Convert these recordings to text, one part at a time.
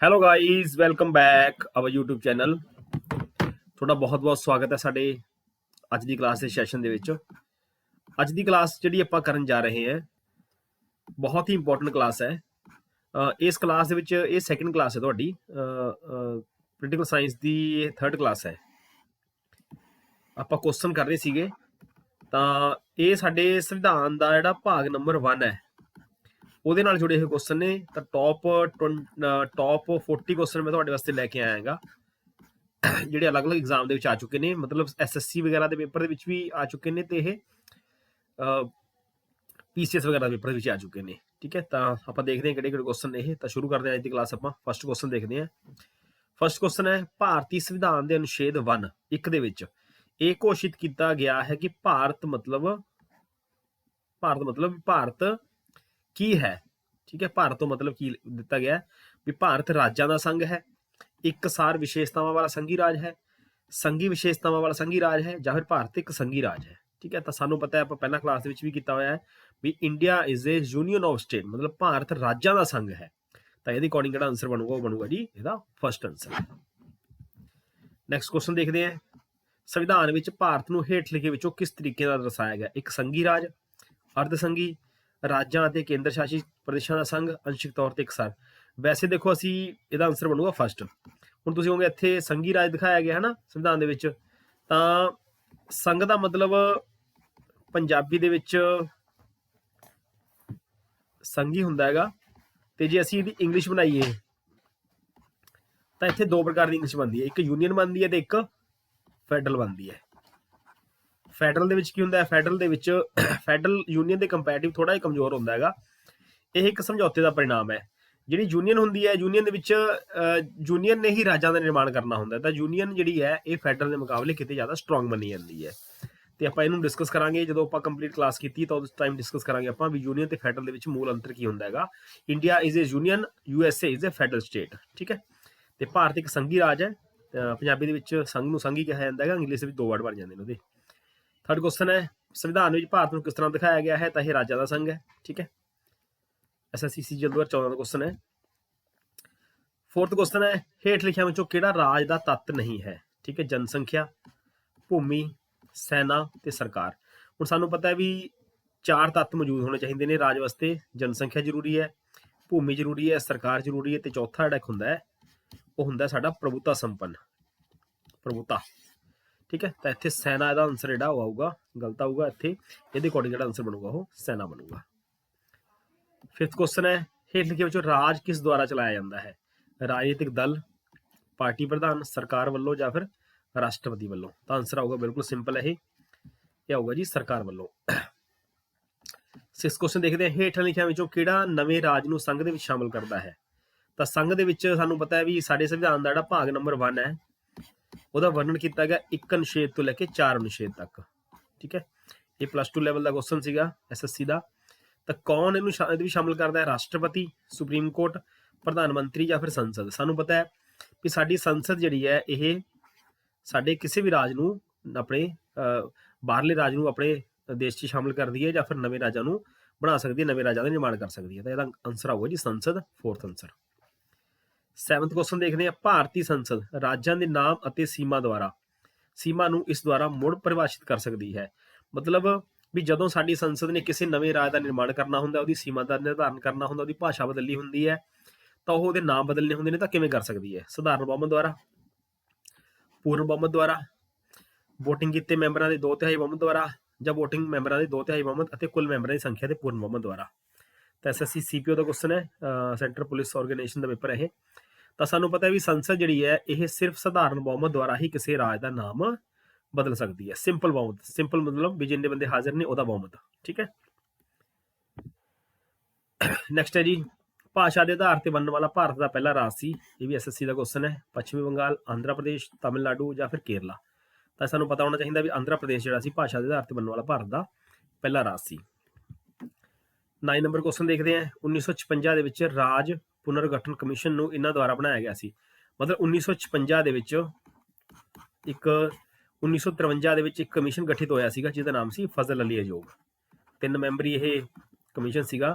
Hello guys, welcome back our YouTube channel. ਤੁਹਾਡਾ ਬਹੁਤ ਬਹੁਤ ਸਵਾਗਤ ਹੈ ਸਾਡੇ ਅੱਜ ਦੀ ਕਲਾਸ ਦੇ ਸੈਸ਼ਨ ਦੇ ਵਿੱਚ। ਅੱਜ ਦੀ ਕਲਾਸ ਜਿਹੜੀ ਆਪਾਂ ਕਰਨ ਜਾ ਰਹੇ ਹਾਂ ਬਹੁਤ ਹੀ ਇੰਪੋਰਟੈਂਟ ਕਲਾਸ ਹੈ। ਇਸ ਕਲਾਸ ਦੇ ਵਿੱਚ ਇਹ ਸੈਕੰਡ ਕਲਾਸ ਹੈ ਤੁਹਾਡੀ, ਪੋਲੀਟੀਕਲ ਸਾਇੰਸ ਦੀ ਇਹ ਥਰਡ ਕਲਾਸ ਹੈ। ਆਪਾਂ ਕੁਐਸਚਨ ਕਰ ਰਹੇ ਸੀਗੇ, ਤਾਂ ਇਹ ਸਾਡੇ ਸੰਵਿਧਾਨ ਦਾ ਜਿਹੜਾ ਭਾਗ ਨੰਬਰ 1 ਹੈ ਉਹਦੇ ਨਾਲ ਜੁੜੇ ਹੋਏ ਕੁਐਸਚਨ ਨੇ। ਤਾਂ ਟੌਪ 40 ਕੁਐਸਚਨ ਮੈਂ ਤੁਹਾਡੇ ਵਾਸਤੇ ਲੈ ਕੇ ਆਇਆ ਹੈਗਾ, ਜਿਹੜੇ ਅਲੱਗ-ਅਲੱਗ ਐਗਜ਼ਾਮ ਦੇ ਵਿੱਚ ਆ ਚੁੱਕੇ ਨੇ, ਮਤਲਬ SSC ਵਗੈਰਾ ਦੇ ਪੇਪਰ ਦੇ ਵਿੱਚ ਵੀ ਆ ਚੁੱਕੇ ਨੇ, ਤੇ ਇਹ PCS ਵਗੈਰਾ ਦੇ ਪੇਪਰ ਦੇ ਵਿੱਚ ਆ ਚੁੱਕੇ ਨੇ। ਠੀਕ ਹੈ, ਤਾਂ ਆਪਾਂ ਦੇਖਦੇ ਹਾਂ ਕਿਹੜੇ ਕਿਹੜੇ ਕੁਐਸਚਨ ਨੇ ਇਹ। ਤਾਂ ਸ਼ੁਰੂ ਕਰਦੇ ਹਾਂ ਅੱਜ ਦੀ ਕਲਾਸ। ਆਪਾਂ ਫਸਟ ਕੁਐਸਚਨ ਦੇਖਦੇ ਹਾਂ। ਫਸਟ ਕੁਐਸਚਨ ਹੈ, ਭਾਰਤੀ ਸੰਵਿਧਾਨ ਦੇ ਅਨੁਛੇਦ 1 ਦੇ ਵਿੱਚ ਇਹ ਘੋਸ਼ਿਤ ਕੀਤਾ ਗਿਆ ਹੈ ਕਿ ਭਾਰਤ ਮਤਲਬ ਭਾਰਤ ਕੀ ਹੈ। ਠੀਕ ਹੈ, ਭਾਰਤ ਤੋਂ ਮਤਲਬ ਕੀ ਦਿੱਤਾ ਗਿਆ ਵੀ ਭਾਰਤ ਰਾਜਾਂ ਦਾ ਸੰਘ ਹੈ, ਇੱਕਸਾਰ ਵਿਸ਼ੇਸ਼ਤਾਵਾਂ ਵਾਲਾ ਸੰਘੀ ਰਾਜ ਹੈ, ਸੰਘੀ ਵਿਸ਼ੇਸ਼ਤਾਵਾਂ ਵਾਲਾ ਸੰਘੀ ਰਾਜ ਹੈ, ਜਾਂ ਫਿਰ ਭਾਰਤ ਇੱਕ ਸੰਘੀ ਰਾਜ ਹੈ। ਠੀਕ ਹੈ, ਤਾਂ ਸਾਨੂੰ ਪਤਾ ਹੈ, ਆਪਾਂ ਪਹਿਲਾਂ ਕਲਾਸ ਦੇ ਵਿੱਚ ਵੀ ਕੀਤਾ ਹੋਇਆ ਹੈ ਵੀ India is a union of state, ਮਤਲਬ ਭਾਰਤ ਰਾਜਾਂ ਦਾ ਸੰਘ ਹੈ। ਤਾਂ ਇਹਦੇ ਅਕੋਰਡਿੰਗ ਜਿਹੜਾ ਆਨਸਰ ਬਣੂਗਾ ਉਹ ਬਣੂਗਾ ਜੀ ਇਹਦਾ ਫਸਟ ਆਨਸਰ। ਨੈਕਸਟ ਕੁਐਸਚਨ ਦੇਖਦੇ ਹਾਂ। ਸੰਵਿਧਾਨ ਵਿੱਚ ਭਾਰਤ ਨੂੰ ਹੇਠ ਲਿਖੇ ਵਿੱਚੋਂ ਕਿਸ ਤਰੀਕੇ ਨਾਲ ਦਰਸਾਇਆ ਗਿਆ? ਇੱਕ ਸੰਘੀ ਰਾਜ, ਅਰਧ ਸੰਘੀ, ਰਾਜਾਂ ਅਤੇ ਕੇਂਦਰ ਸ਼ਾਸਿਤ ਪ੍ਰਦੇਸ਼ਾਂ ਦਾ ਸੰਘ, ਅੰਸ਼ਿਕ ਤੌਰ ਤੇ ਇਕਸਾਰ। ਵੈਸੇ ਦੇਖੋ, ਅਸੀਂ ਇਹਦਾ ਆਨਸਰ ਬਣੂਗਾ ਫਸਟ। ਹੁਣ ਤੁਸੀਂ ਕਹੋਗੇ ਇੱਥੇ ਸੰਘੀ ਰਾਜ ਦਿਖਾਇਆ ਗਿਆ ਹੈ ਨਾ ਸੰਵਿਧਾਨ ਦੇ ਵਿੱਚ, ਤਾਂ ਸੰਘ ਦਾ ਮਤਲਬ ਪੰਜਾਬੀ ਦੇ ਵਿੱਚ ਸੰਘੀ ਹੁੰਦਾ ਹੈਗਾ, ਤੇ ਜੇ ਅਸੀਂ ਇਹਦੀ ਇੰਗਲਿਸ਼ ਬਣਾਈਏ ਤਾਂ ਇੱਥੇ ਦੋ ਪ੍ਰਕਾਰ ਦੀ ਇੰਗਲਿਸ਼ ਬਣਦੀ ਹੈ, ਇੱਕ ਯੂਨੀਅਨ ਬਣਦੀ ਹੈ ਤੇ ਇੱਕ ਫੈਡਰਲ ਬਣਦੀ ਹੈ। ਫੈਡਰਲ ਦੇ ਵਿੱਚ ਕੀ ਹੁੰਦਾ ਹੈ? ਫੈਡਰਲ ਦੇ ਵਿੱਚ ਫੈਡਰਲ ਯੂਨੀਅਨ ਦੇ ਕੰਪੈਰੀਟਿਵ ਥੋੜਾ ਜਿਹਾ ਕਮਜ਼ੋਰ ਹੁੰਦਾ ਹੈਗਾ। ਇਹ ਇੱਕ ਸਮਝੌਤੇ ਦਾ ਪਰਿਣਾਮ ਹੈ। ਜਿਹੜੀ ਯੂਨੀਅਨ ਹੁੰਦੀ ਹੈ, ਯੂਨੀਅਨ ਦੇ ਵਿੱਚ ਯੂਨੀਅਨ ਨੇ ਹੀ ਰਾਜਾਂ ਦਾ ਨਿਰਮਾਣ ਕਰਨਾ ਹੁੰਦਾ, ਤਾਂ ਯੂਨੀਅਨ ਜਿਹੜੀ ਹੈ ਇਹ ਫੈਡਰਲ ਦੇ ਮੁਕਾਬਲੇ ਕਿਤੇ ਜ਼ਿਆਦਾ ਸਟਰੋਂਗ ਮੰਨੀ ਜਾਂਦੀ ਹੈ। ਤੇ ਆਪਾਂ ਇਹਨੂੰ ਡਿਸਕਸ ਕਰਾਂਗੇ ਜਦੋਂ ਆਪਾਂ ਕੰਪਲੀਟ ਕਲਾਸ ਕੀਤੀ, ਤਾਂ ਉਸ ਟਾਈਮ ਡਿਸਕਸ ਕਰਾਂਗੇ ਆਪਾਂ ਵੀ ਯੂਨੀਅਨ ਤੇ ਫੈਡਰਲ ਦੇ ਵਿੱਚ ਮੂਲ ਅੰਤਰ ਕੀ ਹੁੰਦਾ ਹੈਗਾ। India is a union, USA is a federal state. ਠੀਕ ਹੈ, ਤੇ ਭਾਰਤ ਇੱਕ ਸੰਘੀ ਰਾਜ ਹੈ। ਪੰਜਾਬੀ ਦੇ ਵਿੱਚ ਸੰਘ ਨੂੰ ਸੰਘੀ ਕਿਹਾ ਜਾਂਦਾ ਹੈਗਾ, ਇੰਗਲਿਸ਼ ਦੇ ਵਿੱਚ 2 ਵਰਡ ਬਣ ਜਾਂਦੇ ਨੇ ਉਹਦੇ। ਥਰਡ ਕੁਐਸਚਨ ਹੈ, ਸੰਵਿਧਾਨ ਵਿੱਚ ਭਾਰਤ ਨੂੰ ਕਿਸ ਤਰ੍ਹਾਂ ਦਿਖਾਇਆ ਗਿਆ ਹੈ? ਤਾਂ ਇਹ ਰਾਜਾਂ ਦਾ ਸੰਘ ਹੈ। ਠੀਕ ਹੈ, SSC ਜਲਦ 2014 ਦਾ ਕੁਐਸਚਨ ਹੈ। ਫੋਰਥ ਕੁਐਸਚਨ ਹੈ, ਹੇਠ ਲਿਖਿਆਂ ਵਿੱਚੋਂ ਕਿਹੜਾ ਰਾਜ ਦਾ ਤੱਤ ਨਹੀਂ ਹੈ? ਠੀਕ ਹੈ, ਜਨਸੰਖਿਆ, ਭੂਮੀ, ਸੈਨਾ ਤੇ ਸਰਕਾਰ। ਹੁਣ ਸਾਨੂੰ ਪਤਾ ਹੈ ਵੀ 4 ਤੱਤ ਮੌਜੂਦ ਹੋਣੇ ਚਾਹੀਦੇ ਨੇ ਰਾਜ ਵਾਸਤੇ। ਜਨਸੰਖਿਆ ਜ਼ਰੂਰੀ ਹੈ, ਭੂਮੀ ਜ਼ਰੂਰੀ ਹੈ, ਸਰਕਾਰ ਜ਼ਰੂਰੀ ਹੈ, ਤੇ ਚੌਥਾ ਜਿਹੜਾ ਹੁੰਦਾ ਹੈ ਉਹ ਹੁੰਦਾ ਸਾਡਾ ਪ੍ਰਭੂਤਾ ਸੰਪੰਨ, ਪ੍ਰਭੂਤਾ। ਠੀਕ ਹੈ, ਤਾਂ ਇੱਥੇ ਸੈਨਾ ਦਾ ਆਨਸਰ ਜਿਹੜਾ ਉਹ ਆਊਗਾ, ਗਲਤ ਆਊਗਾ ਇੱਥੇ। ਇਹਦੇ ਅਕੋਰਡਿੰਗ ਜਿਹੜਾ ਆਨਸਰ ਬਣੂਗਾ ਉਹ ਸੈਨਾ ਬਣੂਗਾ। ਫਿਫਥ ਕੁਐਸਚਨ ਹੈ, ਹੇਠ ਲਿਖੇ ਵਿੱਚੋਂ ਰਾਜ ਕਿਸ ਦੁਆਰਾ ਚਲਾਇਆ ਜਾਂਦਾ ਹੈ? ਰਾਜਨੀਤਿਕ ਦਲ, ਪਾਰਟੀ ਪ੍ਰਧਾਨ, ਸਰਕਾਰ ਵੱਲੋਂ, ਜਾਂ ਫਿਰ ਰਾਸ਼ਟਰਪਤੀ ਵੱਲੋਂ। ਤਾਂ ਆਨਸਰ ਆਊਗਾ ਬਿਲਕੁਲ ਸਿੰਪਲ ਹੈ, ਇਹ ਆਊਗਾ ਜੀ ਸਰਕਾਰ ਵੱਲੋਂ। ਸਿਕਸ ਕੁਐਸਚਨ ਦੇਖਦੇ ਹਾਂ, ਹੇਠ ਲਿਖਿਆਂ ਵਿੱਚੋਂ ਕਿਹੜਾ ਨਵੇਂ ਰਾਜ ਨੂੰ ਸੰਘ ਦੇ ਵਿੱਚ ਸ਼ਾਮਲ ਕਰਦਾ ਹੈ? ਤਾਂ ਸੰਘ ਦੇ ਵਿੱਚ ਸਾਨੂੰ ਪਤਾ ਹੈ ਵੀ ਸਾਡੇ ਸੰਵਿਧਾਨ ਦਾ ਜਿਹੜਾ ਭਾਗ ਨੰਬਰ 1 ਹੈ ਉਹਦਾ ਵਰਣਨ ਕੀਤਾ ਗਿਆ 1 ਅਨੁਛੇਦ ਤੋਂ ਲੈ ਕੇ 4 ਅਨੁਛੇਦ ਤੱਕ। ਠੀਕ ਹੈ, ਇਹ +2 ਲੈਵਲ ਦਾ ਕੁਐਸਚਨ ਸੀਗਾ SSC ਦਾ। ਤਾਂ ਕੌਣ ਇਹਨੂੰ ਇਹਦੇ ਵਿੱਚ ਸ਼ਾਮਲ ਕਰਦਾ ਹੈ? ਰਾਸ਼ਟਰਪਤੀ, ਸੁਪਰੀਮ ਕੋਰਟ, ਪ੍ਰਧਾਨ ਮੰਤਰੀ, ਜਾਂ ਫਿਰ ਸੰਸਦ। ਸਾਨੂੰ ਪਤਾ ਹੈ ਵੀ ਸਾਡੀ ਸੰਸਦ ਜਿਹੜੀ ਹੈ ਇਹ ਸਾਡੇ ਕਿਸੇ ਵੀ ਰਾਜ ਨੂੰ, ਆਪਣੇ ਬਾਹਰਲੇ ਰਾਜ ਨੂੰ ਆਪਣੇ ਦੇਸ਼ 'ਚ ਸ਼ਾਮਲ ਕਰਦੀ ਹੈ, ਜਾਂ ਫਿਰ ਨਵੇਂ ਰਾਜਾਂ ਨੂੰ ਬਣਾ ਸਕਦੀ ਹੈ, ਨਵੇਂ ਰਾਜਾਂ ਦਾ ਨਿਰਮਾਣ ਕਰ ਸਕਦੀ ਹੈ। ਤਾਂ ਇਹਦਾ ਆਨਸਰ ਆਊਗਾ ਜੀ ਸੰਸਦ, ਫੋਰਥ ਆਨਸਰ। 7th ਕੁਐਸਚਨ ਦੇਖਦੇ ਹਾਂ, ਭਾਰਤੀ ਸੰਸਦ ਰਾਜਾਂ ਦੇ ਨਾਮ ਅਤੇ ਸੀਮਾ ਨੂੰ ਇਸ ਦੁਆਰਾ ਮੁੜ ਪਰਿਭਾਸ਼ਿਤ ਕਰ ਸਕਦੀ ਹੈ। ਮਤਲਬ ਵੀ ਜਦੋਂ ਸਾਡੀ ਸੰਸਦ ਨੇ ਕਿਸੇ ਨਵੇਂ ਰਾਜ ਦਾ ਨਿਰਮਾਣ ਕਰਨਾ ਹੁੰਦਾ, ਉਹਦੀ ਸੀਮਾ ਦਾ ਨਿਰਧਾਰਨ ਕਰਨਾ ਹੁੰਦਾ, ਉਹਦੀ ਭਾਸ਼ਾ ਬਦਲਣੀ ਹੁੰਦੀ ਹੈ, ਤਾਂ ਉਹ ਉਹਦੇ ਨਾਮ ਬਦਲਣੇ ਹੁੰਦੇ ਨੇ। ਤਾਂ ਕਿਵੇਂ ਕਰ ਸਕਦੀ ਹੈ? ਸਧਾਰਨ ਬਹੁਮਤ ਦੁਆਰਾ, ਪੂਰਨ ਬਹੁਮਤ ਦੁਆਰਾ, ਵੋਟਿੰਗ ਕੀਤੇ ਮੈਂਬਰਾਂ ਦੇ 2/3 ਬਹੁਮਤ ਦੁਆਰਾ, ਜਾਂ ਵੋਟਿੰਗ ਮੈਂਬਰਾਂ ਦੇ 2/3 ਬਹੁਮਤ ਅਤੇ ਕੁੱਲ ਮੈਂਬਰਾਂ ਦੀ ਸੰਖਿਆ ਦੇ ਪੂਰਨ ਬਹੁਮਤ ਦੁਆਰਾ। ਤਾਂ SSC CPO ਦਾ ਕੁਐਸਚਨ ਹੈ, ਸੈਂਟਰਲ ਪੁਲਿਸ ਆਰਗੇਨਾਈਜੇਸ਼ਨ ਦਾ ਪੇਪਰ ਹੈ ਇਹ। ਤਾਂ ਸਾਨੂੰ ਪਤਾ ਹੈ ਵੀ ਸੰਸਦ ਜਿਹੜੀ ਹੈ ਇਹ ਸਿਰਫ ਸਧਾਰਨ ਬਹੁਮਤ ਦੁਆਰਾ ਹੀ ਕਿਸੇ ਰਾਜ ਦਾ ਨਾਮ ਬਦਲ ਸਕਦੀ ਹੈ। ਸਿੰਪਲ ਬਹੁਮਤ, ਸਿੰਪਲ ਮਤਲਬ ਵੀ ਜਿੰਨੇ ਬੰਦੇ ਹਾਜ਼ਰ ਨੇ ਉਹਦਾ ਬਹੁਮਤ। ਠੀਕ ਹੈ, ਨੈਕਸਟ ਹੈ ਜੀ, ਭਾਸ਼ਾ ਦੇ ਆਧਾਰ ਤੇ ਬਣਨ ਵਾਲਾ ਭਾਰਤ ਦਾ ਪਹਿਲਾ ਰਾਜ ਸੀ। ਇਹ ਵੀ SSC ਦਾ ਕੁਐਸਚਨ ਹੈ। ਪੱਛਮੀ ਬੰਗਾਲ, ਆਂਧਰਾ ਪ੍ਰਦੇਸ਼, ਤਾਮਿਲਨਾਡੂ, ਜਾਂ ਫਿਰ ਕੇਰਲਾ। ਤਾਂ ਸਾਨੂੰ ਪਤਾ ਹੋਣਾ ਚਾਹੀਦਾ ਵੀ ਆਂਧਰਾ ਪ੍ਰਦੇਸ਼ ਜਿਹੜਾ ਸੀ ਭਾਸ਼ਾ ਦੇ ਆਧਾਰ ਤੇ ਬਣਨ ਵਾਲਾ ਭਾਰਤ ਦਾ ਪਹਿਲਾ ਰਾਜ ਸੀ। 9 ਨੰਬਰ ਕੁਐਸਚਨ ਦੇਖਦੇ ਹਾਂ, 1956 ਦੇ ਵਿੱਚ ਰਾਜ ਪੁਨਰਗਠਨ ਕਮਿਸ਼ਨ ਨੂੰ ਇਹਨਾਂ ਦੁਆਰਾ ਬਣਾਇਆ ਗਿਆ ਸੀ। ਮਤਲਬ 1956 ਦੇ ਵਿੱਚ 1953 ਦੇ ਵਿੱਚ ਇੱਕ ਕਮਿਸ਼ਨ ਗਠਿਤ ਹੋਇਆ ਸੀਗਾ ਜਿਹਦਾ ਨਾਮ ਸੀ ਫਜ਼ਲ ਅਲੀ ਅਯੂਬ। 3 ਮੈਂਬਰੀ ਇਹ ਕਮਿਸ਼ਨ ਸੀਗਾ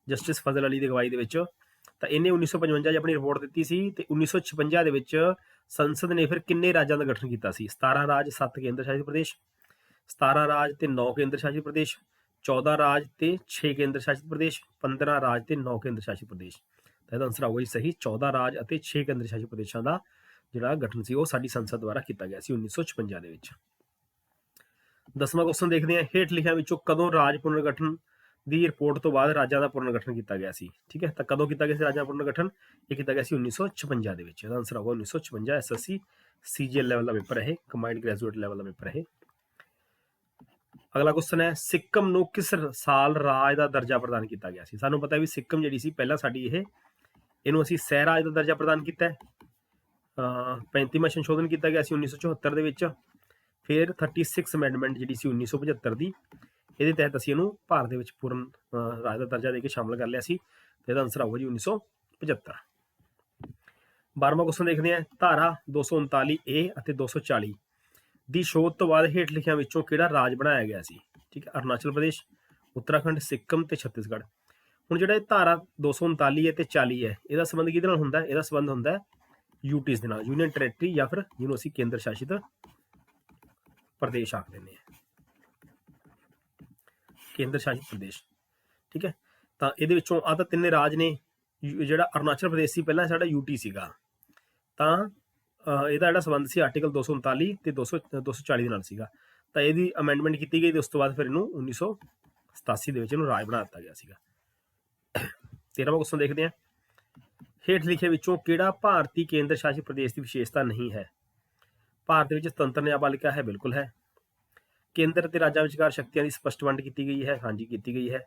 ਜਸਟਿਸ ਫਜ਼ਲ ਅਲੀ ਦੀ ਅਗਵਾਈ ਦੇ ਵਿੱਚ। ਤਾਂ ਇਹਨੇ 1955 'ਚ ਆਪਣੀ ਰਿਪੋਰਟ ਦਿੱਤੀ ਸੀ ਤੇ 1956 ਦੇ ਵਿੱਚ ਸੰਸਦ ਨੇ ਫਿਰ ਕਿੰਨੇ ਰਾਜਾਂ ਦਾ ਗਠਨ ਕੀਤਾ ਸੀ? 17 ਰਾਜ, 7 ਕੇਂਦਰ ਸ਼ਾਸਿਤ ਪ੍ਰਦੇਸ਼, 17 ਰਾਜ ਤੇ 9 ਕੇਂਦਰ ਸ਼ਾਸਿਤ ਪ੍ਰਦੇਸ਼, 14 ਰਾਜ ਤੇ 6 ਕੇਂਦਰ ਸ਼ਾਸਿਤ ਪ੍ਰਦੇਸ਼, 15 ਰਾਜ ਤੇ 9 ਕੇਂਦਰ ਸ਼ਾਸਿਤ ਪ੍ਰਦੇਸ਼। ਤਾਂ ਇਹਦਾ ਆਨਸਰ ਆਊਗਾ ਜੀ ਸਹੀ 14 ਰਾਜ ਅਤੇ 6 ਕੇਂਦਰ ਸ਼ਾਸਿਤ ਪ੍ਰਦੇਸ਼ਾਂ ਦਾ ਜਿਹੜਾ ਗਠਨ ਸੀ ਉਹ ਸਾਡੀ ਸੰਸਦ ਦੁਆਰਾ ਕੀਤਾ ਗਿਆ ਸੀ 1956 ਦੇ ਵਿੱਚ। 10ਵਾਂ ਕੁਐਸਚਨ ਦੇਖਦੇ ਹਾਂ, ਹੇਠ ਲਿਖਿਆਂ ਵਿੱਚੋਂ ਕਦੋਂ ਰਾਜ ਪੁਨਰਗਠਨ ਦੀ ਰਿਪੋਰਟ ਤੋਂ ਬਾਅਦ ਰਾਜਾਂ ਦਾ ਪੁਨਰਗਠਨ ਕੀਤਾ ਗਿਆ ਸੀ? ਠੀਕ ਹੈ, ਤਾਂ ਕਦੋਂ ਕੀਤਾ ਗਿਆ ਸੀ ਰਾਜਾਂ ਦਾ ਪੁਨਰਗਠਨ? ਇਹ ਕੀਤਾ ਗਿਆ ਸੀ 1956 ਦੇ ਵਿੱਚ। ਇਹਦਾ ਆਨਸਰ ਆਊਗਾ 1956। ਐਸਐਸਸੀ ਸੀਜੀਐਲ ਲੈਵਲ ਦਾ ਪੇਪਰ ਹੈ, ਕੰਬਾਈਨਡ ਗ੍ਰੈਜੂਏਟ ਲੈਵਲ ਦਾ ਪੇਪਰ ਹੈ। ਅਗਲਾ ਕੁਐਸਚਨ ਹੈ, ਸਿੱਕਮ ਨੂੰ ਕਿਸ ਸਾਲ ਰਾਜ ਦਾ ਦਰਜਾ ਪ੍ਰਦਾਨ ਕੀਤਾ ਗਿਆ ਸੀ? ਸਾਨੂੰ ਪਤਾ ਵੀ ਸਿੱਕਮ ਜਿਹੜੀ ਸੀ ਪਹਿਲਾਂ ਸਾਡੀ ਇਹਨੂੰ ਅਸੀਂ ਸਹਿ ਰਾਜ ਦਾ ਦਰਜਾ ਪ੍ਰਦਾਨ ਕੀਤਾ ਹੈ। 35ਵਾਂ ਸੰਸ਼ੋਧਨ ਕੀਤਾ ਗਿਆ ਸੀ 1974 ਦੇ ਵਿੱਚ। ਫਿਰ 36 ਅਮੈਂਡਮੈਂਟ ਜਿਹੜੀ ਸੀ 1975 ਦੀ, ਇਹਦੇ ਤਹਿਤ ਅਸੀਂ ਇਹਨੂੰ ਭਾਰਤ ਦੇ ਵਿੱਚ ਪੂਰਨ ਰਾਜ ਦਾ ਦਰਜਾ ਦੇ ਕੇ ਸ਼ਾਮਲ ਕਰ ਲਿਆ ਸੀ। ਤੇ ਇਹਦਾ ਆਨਸਰ ਆਊਗਾ ਜੀ 1975। 12ਵਾਂ ਕੁਐਸਚਨ ਦੇਖਦੇ ਹਾਂ, ਧਾਰਾ 239 ਏ ਅਤੇ 240 ਦੀ ਸੋਧ ਤੋਂ ਬਾਅਦ ਹੇਠ ਲਿਖਿਆਂ ਵਿੱਚੋਂ ਕਿਹੜਾ ਰਾਜ ਬਣਾਇਆ ਗਿਆ ਸੀ? ਠੀਕ ਹੈ, ਅਰੁਣਾਚਲ ਪ੍ਰਦੇਸ਼, ਉੱਤਰਾਖੰਡ, ਸਿੱਕਮ ਤੇ ਛੱਤੀਸਗੜ੍ਹ। ਹੁਣ ਜਿਹੜਾ ਇਹ ਧਾਰਾ 239 ਹੈ ਤੇ 40 ਹੈ, ਇਹਦਾ ਸੰਬੰਧ ਕਿਹਦੇ ਨਾਲ ਹੁੰਦਾ? ਇਹਦਾ ਸੰਬੰਧ ਹੁੰਦਾ ਯੂਟੀਜ਼ ਦੇ ਨਾਲ, ਯੂਨੀਅਨ ਟੈਰੀਟਰੀ, ਜਾਂ ਫਿਰ ਜਿਹਨੂੰ ਅਸੀਂ ਕੇਂਦਰ ਸ਼ਾਸਿਤ ਪ੍ਰਦੇਸ਼ ਆਖ ਦਿੰਦੇ ਹਾਂ, ਕੇਂਦਰ ਸ਼ਾਸਿਤ ਪ੍ਰਦੇਸ਼। ਠੀਕ ਹੈ, ਤਾਂ ਇਹਦੇ ਵਿੱਚੋਂ ਆਹ ਤਾਂ ਤਿੰਨੇ ਰਾਜ ਨੇ। ਜਿਹੜਾ ਅਰੁਣਾਚਲ ਪ੍ਰਦੇਸ਼ ਸੀ ਪਹਿਲਾਂ ਸਾਡਾ ਯੂਟੀ ਸੀਗਾ, ਤਾਂ ਇਹਦਾ ਜਿਹੜਾ ਸੰਬੰਧ ਸੀ ਆਰਟੀਕਲ 239 ਤੇ 240 ਦੇ ਨਾਲ ਸੀਗਾ। ਤਾਂ ਇਹਦੀ ਅਮੈਂਡਮੈਂਟ ਕੀਤੀ ਗਈ ਤੇ ਉਸ ਤੋਂ ਬਾਅਦ ਫਿਰ ਇਹਨੂੰ 1987 ਦੇ ਵਿੱਚ ਇਹਨੂੰ ਰਾਜ ਬਣਾ ਦਿੱਤਾ ਗਿਆ ਸੀਗਾ। 13ਵਾਂ ਕੁਐਸਚਨ ਦੇਖਦੇ ਹਾਂ, ਹੇਠ ਲਿਖੇ ਵਿੱਚੋਂ ਕਿਹੜਾ ਭਾਰਤੀ ਕੇਂਦਰ ਸ਼ਾਸਿਤ ਪ੍ਰਦੇਸ਼ ਦੀ ਵਿਸ਼ੇਸ਼ਤਾ ਨਹੀਂ ਹੈ? ਭਾਰਤ ਵਿੱਚ ਸੁਤੰਤਰ ਨਿਆਂਪਾਲਿਕਾ ਹੈ, ਬਿਲਕੁਲ ਹੈ। ਕੇਂਦਰ ਤੇ ਰਾਜਾਂ ਵਿਚਕਾਰ ਸ਼ਕਤੀਆਂ ਦੀ ਸਪਸ਼ਟ ਵੰਡ ਕੀਤੀ ਗਈ ਹੈ, ਹਾਂਜੀ ਕੀਤੀ ਗਈ ਹੈ।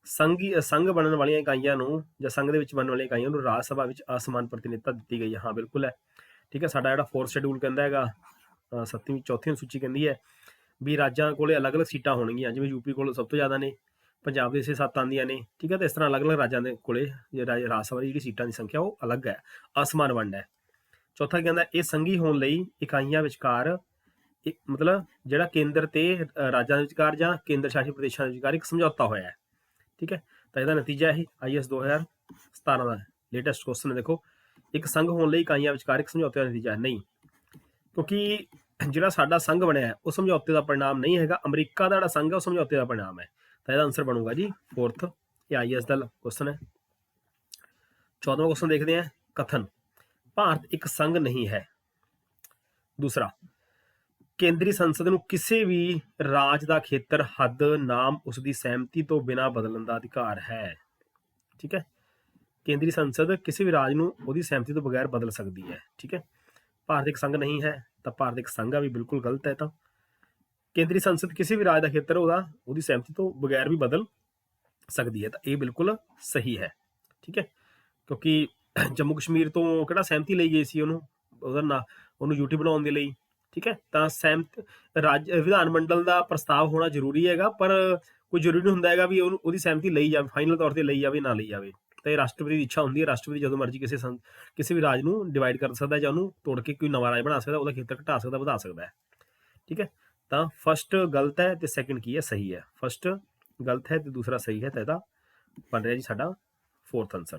ਸੰਘ ਬਣਨ ਵਾਲੀਆਂ ਇਕਾਈਆਂ ਨੂੰ ਜਾਂ ਸੰਘ ਦੇ ਵਿੱਚ ਬਣਨ ਵਾਲੀਆਂ ਇਕਾਈਆਂ ਨੂੰ ਰਾਜ ਸਭਾ ਵਿੱਚ ਅਸਮਾਨ ਪ੍ਰਤੀਨਿਧਤਾ ਦਿੱਤੀ ਗਈ ਹੈ, ਹਾਂ ਬਿਲਕੁਲ ਹੈ। ਠੀਕ ਹੈ, ਸਾਡਾ ਜਿਹੜਾ 4th ਸ਼ੈਡਿਊਲ ਕਹਿੰਦਾ ਹੈਗਾ 7ਵੀਂ 4ਥੀ ਸੂਚੀ ਕਹਿੰਦੀ ਹੈ ਵੀ ਰਾਜਾਂ ਕੋਲੇ ਅਲੱਗ-ਅਲੱਗ ਸੀਟਾਂ ਹੋਣਗੀਆਂ, ਜਿਵੇਂ ਯੂਪੀ ਕੋਲ ਸਭ ਤੋਂ ਜ਼ਿਆਦਾ ਨੇ, ਪੰਜਾਬ ਦੇ 6-7 ਆਉਂਦੀਆਂ ਨੇ। ਠੀਕ ਹੈ, ਤੇ ਇਸ ਤਰ੍ਹਾਂ ਅਲੱਗ-ਅਲੱਗ ਰਾਜਾਂ ਦੇ ਕੋਲੇ ਰਾਜ ਸਭਾ ਦੀ ਜਿਹੜੀ ਸੀਟਾਂ ਦੀ ਸੰਖਿਆ ਉਹ ਅਲੱਗ ਹੈ, ਅਸਮਾਨ ਵੰਡ ਹੈ। ਚੌਥਾ ਕਹਿੰਦਾ ਇਹ ਸੰਘੀ ਹੋਣ ਲਈ ਇਕਾਈਆਂ ਵਿਚਕਾਰ ਮਤਲਬ ਜਿਹੜਾ ਕੇਂਦਰ ਤੇ ਰਾਜਾਂ ਦੇ ਵਿਚਕਾਰ ਜਾਂ ਕੇਂਦਰ ਸ਼ਾਸਿਤ ਪ੍ਰਦੇਸ਼ਾਂ ਦੇ ਵਿਚਕਾਰ ਇੱਕ ਸਮਝੌਤਾ ਹੋਇਆ ਹੈ। ਠੀਕ ਹੈ, ਤਾਂ ਇਹਦਾ ਨਤੀਜਾ ਇਹ IAS 2017 ਦਾ ਲੇਟੈਸਟ ਕੁਐਸਚਨ ਦੇਖੋ, ਇੱਕ ਸੰਘ ਹੋਣ ਲਈ ਇਕਾਈਆਂ ਵਿਚਕਾਰ ਇੱਕ ਸਮਝੌਤੇ ਦਾ ਨਤੀਜਾ ਨਹੀਂ, ਕਿਉਂਕਿ ਜਿਹੜਾ ਸਾਡਾ ਸੰਘ ਬਣਿਆ ਉਹ ਸਮਝੌਤੇ ਦਾ परिणाम ਨਹੀਂ ਹੈਗਾ। ਅਮਰੀਕਾ ਦਾ ਜਿਹੜਾ ਸੰਘ ਹੈ ਉਹ ਸਮਝੌਤੇ ਦਾ परिणाम ਹੈ। ਤਾਂ ਇਹਦਾ ਆਨਸਰ ਬਣੂਗਾ ਜੀ 4th, ਇਹ IAS ਦਾ ਕੁਐਸਚਨ ਹੈ। 14ਵਾਂ ਕੁਐਸਚਨ ਦੇਖਦੇ ਹਾਂ, ਕਥਨ ਭਾਰਤ ਇੱਕ ਸੰਘ ਨਹੀਂ ਹੈ। ਦੂਸਰਾ, ਕੇਂਦਰੀ ਸੰਸਦ ਨੂੰ ਕਿਸੇ ਵੀ ਰਾਜ ਦਾ ਖੇਤਰ, ਹੱਦ, ਨਾਮ ਉਸ ਦੀ ਸਹਿਮਤੀ ਤੋਂ ਬਿਨਾਂ ਬਦਲਣ ਦਾ ਅਧਿਕਾਰ ਹੈ। ਠੀਕ ਹੈ, ਕੇਂਦਰੀ ਸੰਸਦ ਕਿਸੇ ਵੀ ਰਾਜ ਨੂੰ ਉਹਦੀ ਸਹਿਮਤੀ ਤੋਂ ਬਗੈਰ ਬਦਲ ਸਕਦੀ ਹੈ। ਠੀਕ ਹੈ, ਭਾਰਤ ਇੱਕ ਸੰਘ ਨਹੀਂ ਹੈ, ਤਾਂ ਭਾਰਤ ਇੱਕ ਸੰਘ ਆ ਵੀ ਬਿਲਕੁਲ ਗਲਤ ਹੈ। ਤਾਂ ਕੇਂਦਰੀ ਸੰਸਦ ਕਿਸੇ ਵੀ ਰਾਜ ਦਾ ਖੇਤਰ ਉਹਦੀ ਸਹਿਮਤੀ ਤੋਂ ਬਗੈਰ ਵੀ ਬਦਲ ਸਕਦੀ ਹੈ, ਤਾਂ ਇਹ ਬਿਲਕੁਲ ਸਹੀ ਹੈ। ਠੀਕ ਹੈ, ਕਿਉਂਕਿ ਜੰਮੂ ਕਸ਼ਮੀਰ ਤੋਂ ਕਿਹੜਾ ਸਹਿਮਤੀ ਲਈ ਗਈ ਸੀ ਉਹਨੂੰ ਯੂਟੀ ਬਣਾਉਣ ਦੇ ਲਈ। ਠੀਕ ਹੈ, ਤਾਂ ਵਿਧਾਨ ਮੰਡਲ ਦਾ ਪ੍ਰਸਤਾਵ ਹੋਣਾ ਜ਼ਰੂਰੀ ਹੈਗਾ, ਪਰ ਕੋਈ ਜ਼ਰੂਰੀ ਨਹੀਂ ਹੁੰਦਾ ਹੈਗਾ ਵੀ ਉਹਦੀ ਸਹਿਮਤੀ ਲਈ ਜਾਵੇ, ਫਾਈਨਲ ਤੌਰ ਤੇ ਲਈ ਜਾਵੇ ਨਾ ਲਈ ਜਾਵੇ। ਤਾਂ ਇਹ ਰਾਸ਼ਟਰਪਤੀ ਦੀ ਇੱਛਾ ਹੁੰਦੀ ਹੈ, ਰਾਸ਼ਟਰਪਤੀ ਜਦੋਂ ਮਰਜ਼ੀ ਕਿਸੇ ਵੀ ਰਾਜ ਨੂੰ ਡਿਵਾਈਡ ਕਰ ਸਕਦਾ ਜਾਂ ਉਹਨੂੰ ਤੋੜ ਕੇ ਕੋਈ ਨਵਾਂ ਰਾਜ ਬਣਾ ਸਕਦਾ, ਉਹਦਾ ਖੇਤਰ ਘਟਾ ਸਕਦਾ, ਵਧਾ ਸਕਦਾ ਹੈ। ਠੀਕ ਹੈ, ਤਾਂ ਫਸਟ ਗਲਤ ਹੈ ਤੇ ਸੈਕਿੰਡ ਕੀ ਹੈ? ਸਹੀ ਹੈ। ਫਸਟ ਗਲਤ ਹੈ ਤੇ ਦੂਸਰਾ ਸਹੀ ਹੈ, ਤਾਂ ਇਹਦਾ ਬਣ ਰਿਹਾ ਜੀ ਸਾਡਾ 4th ਆਨਸਰ।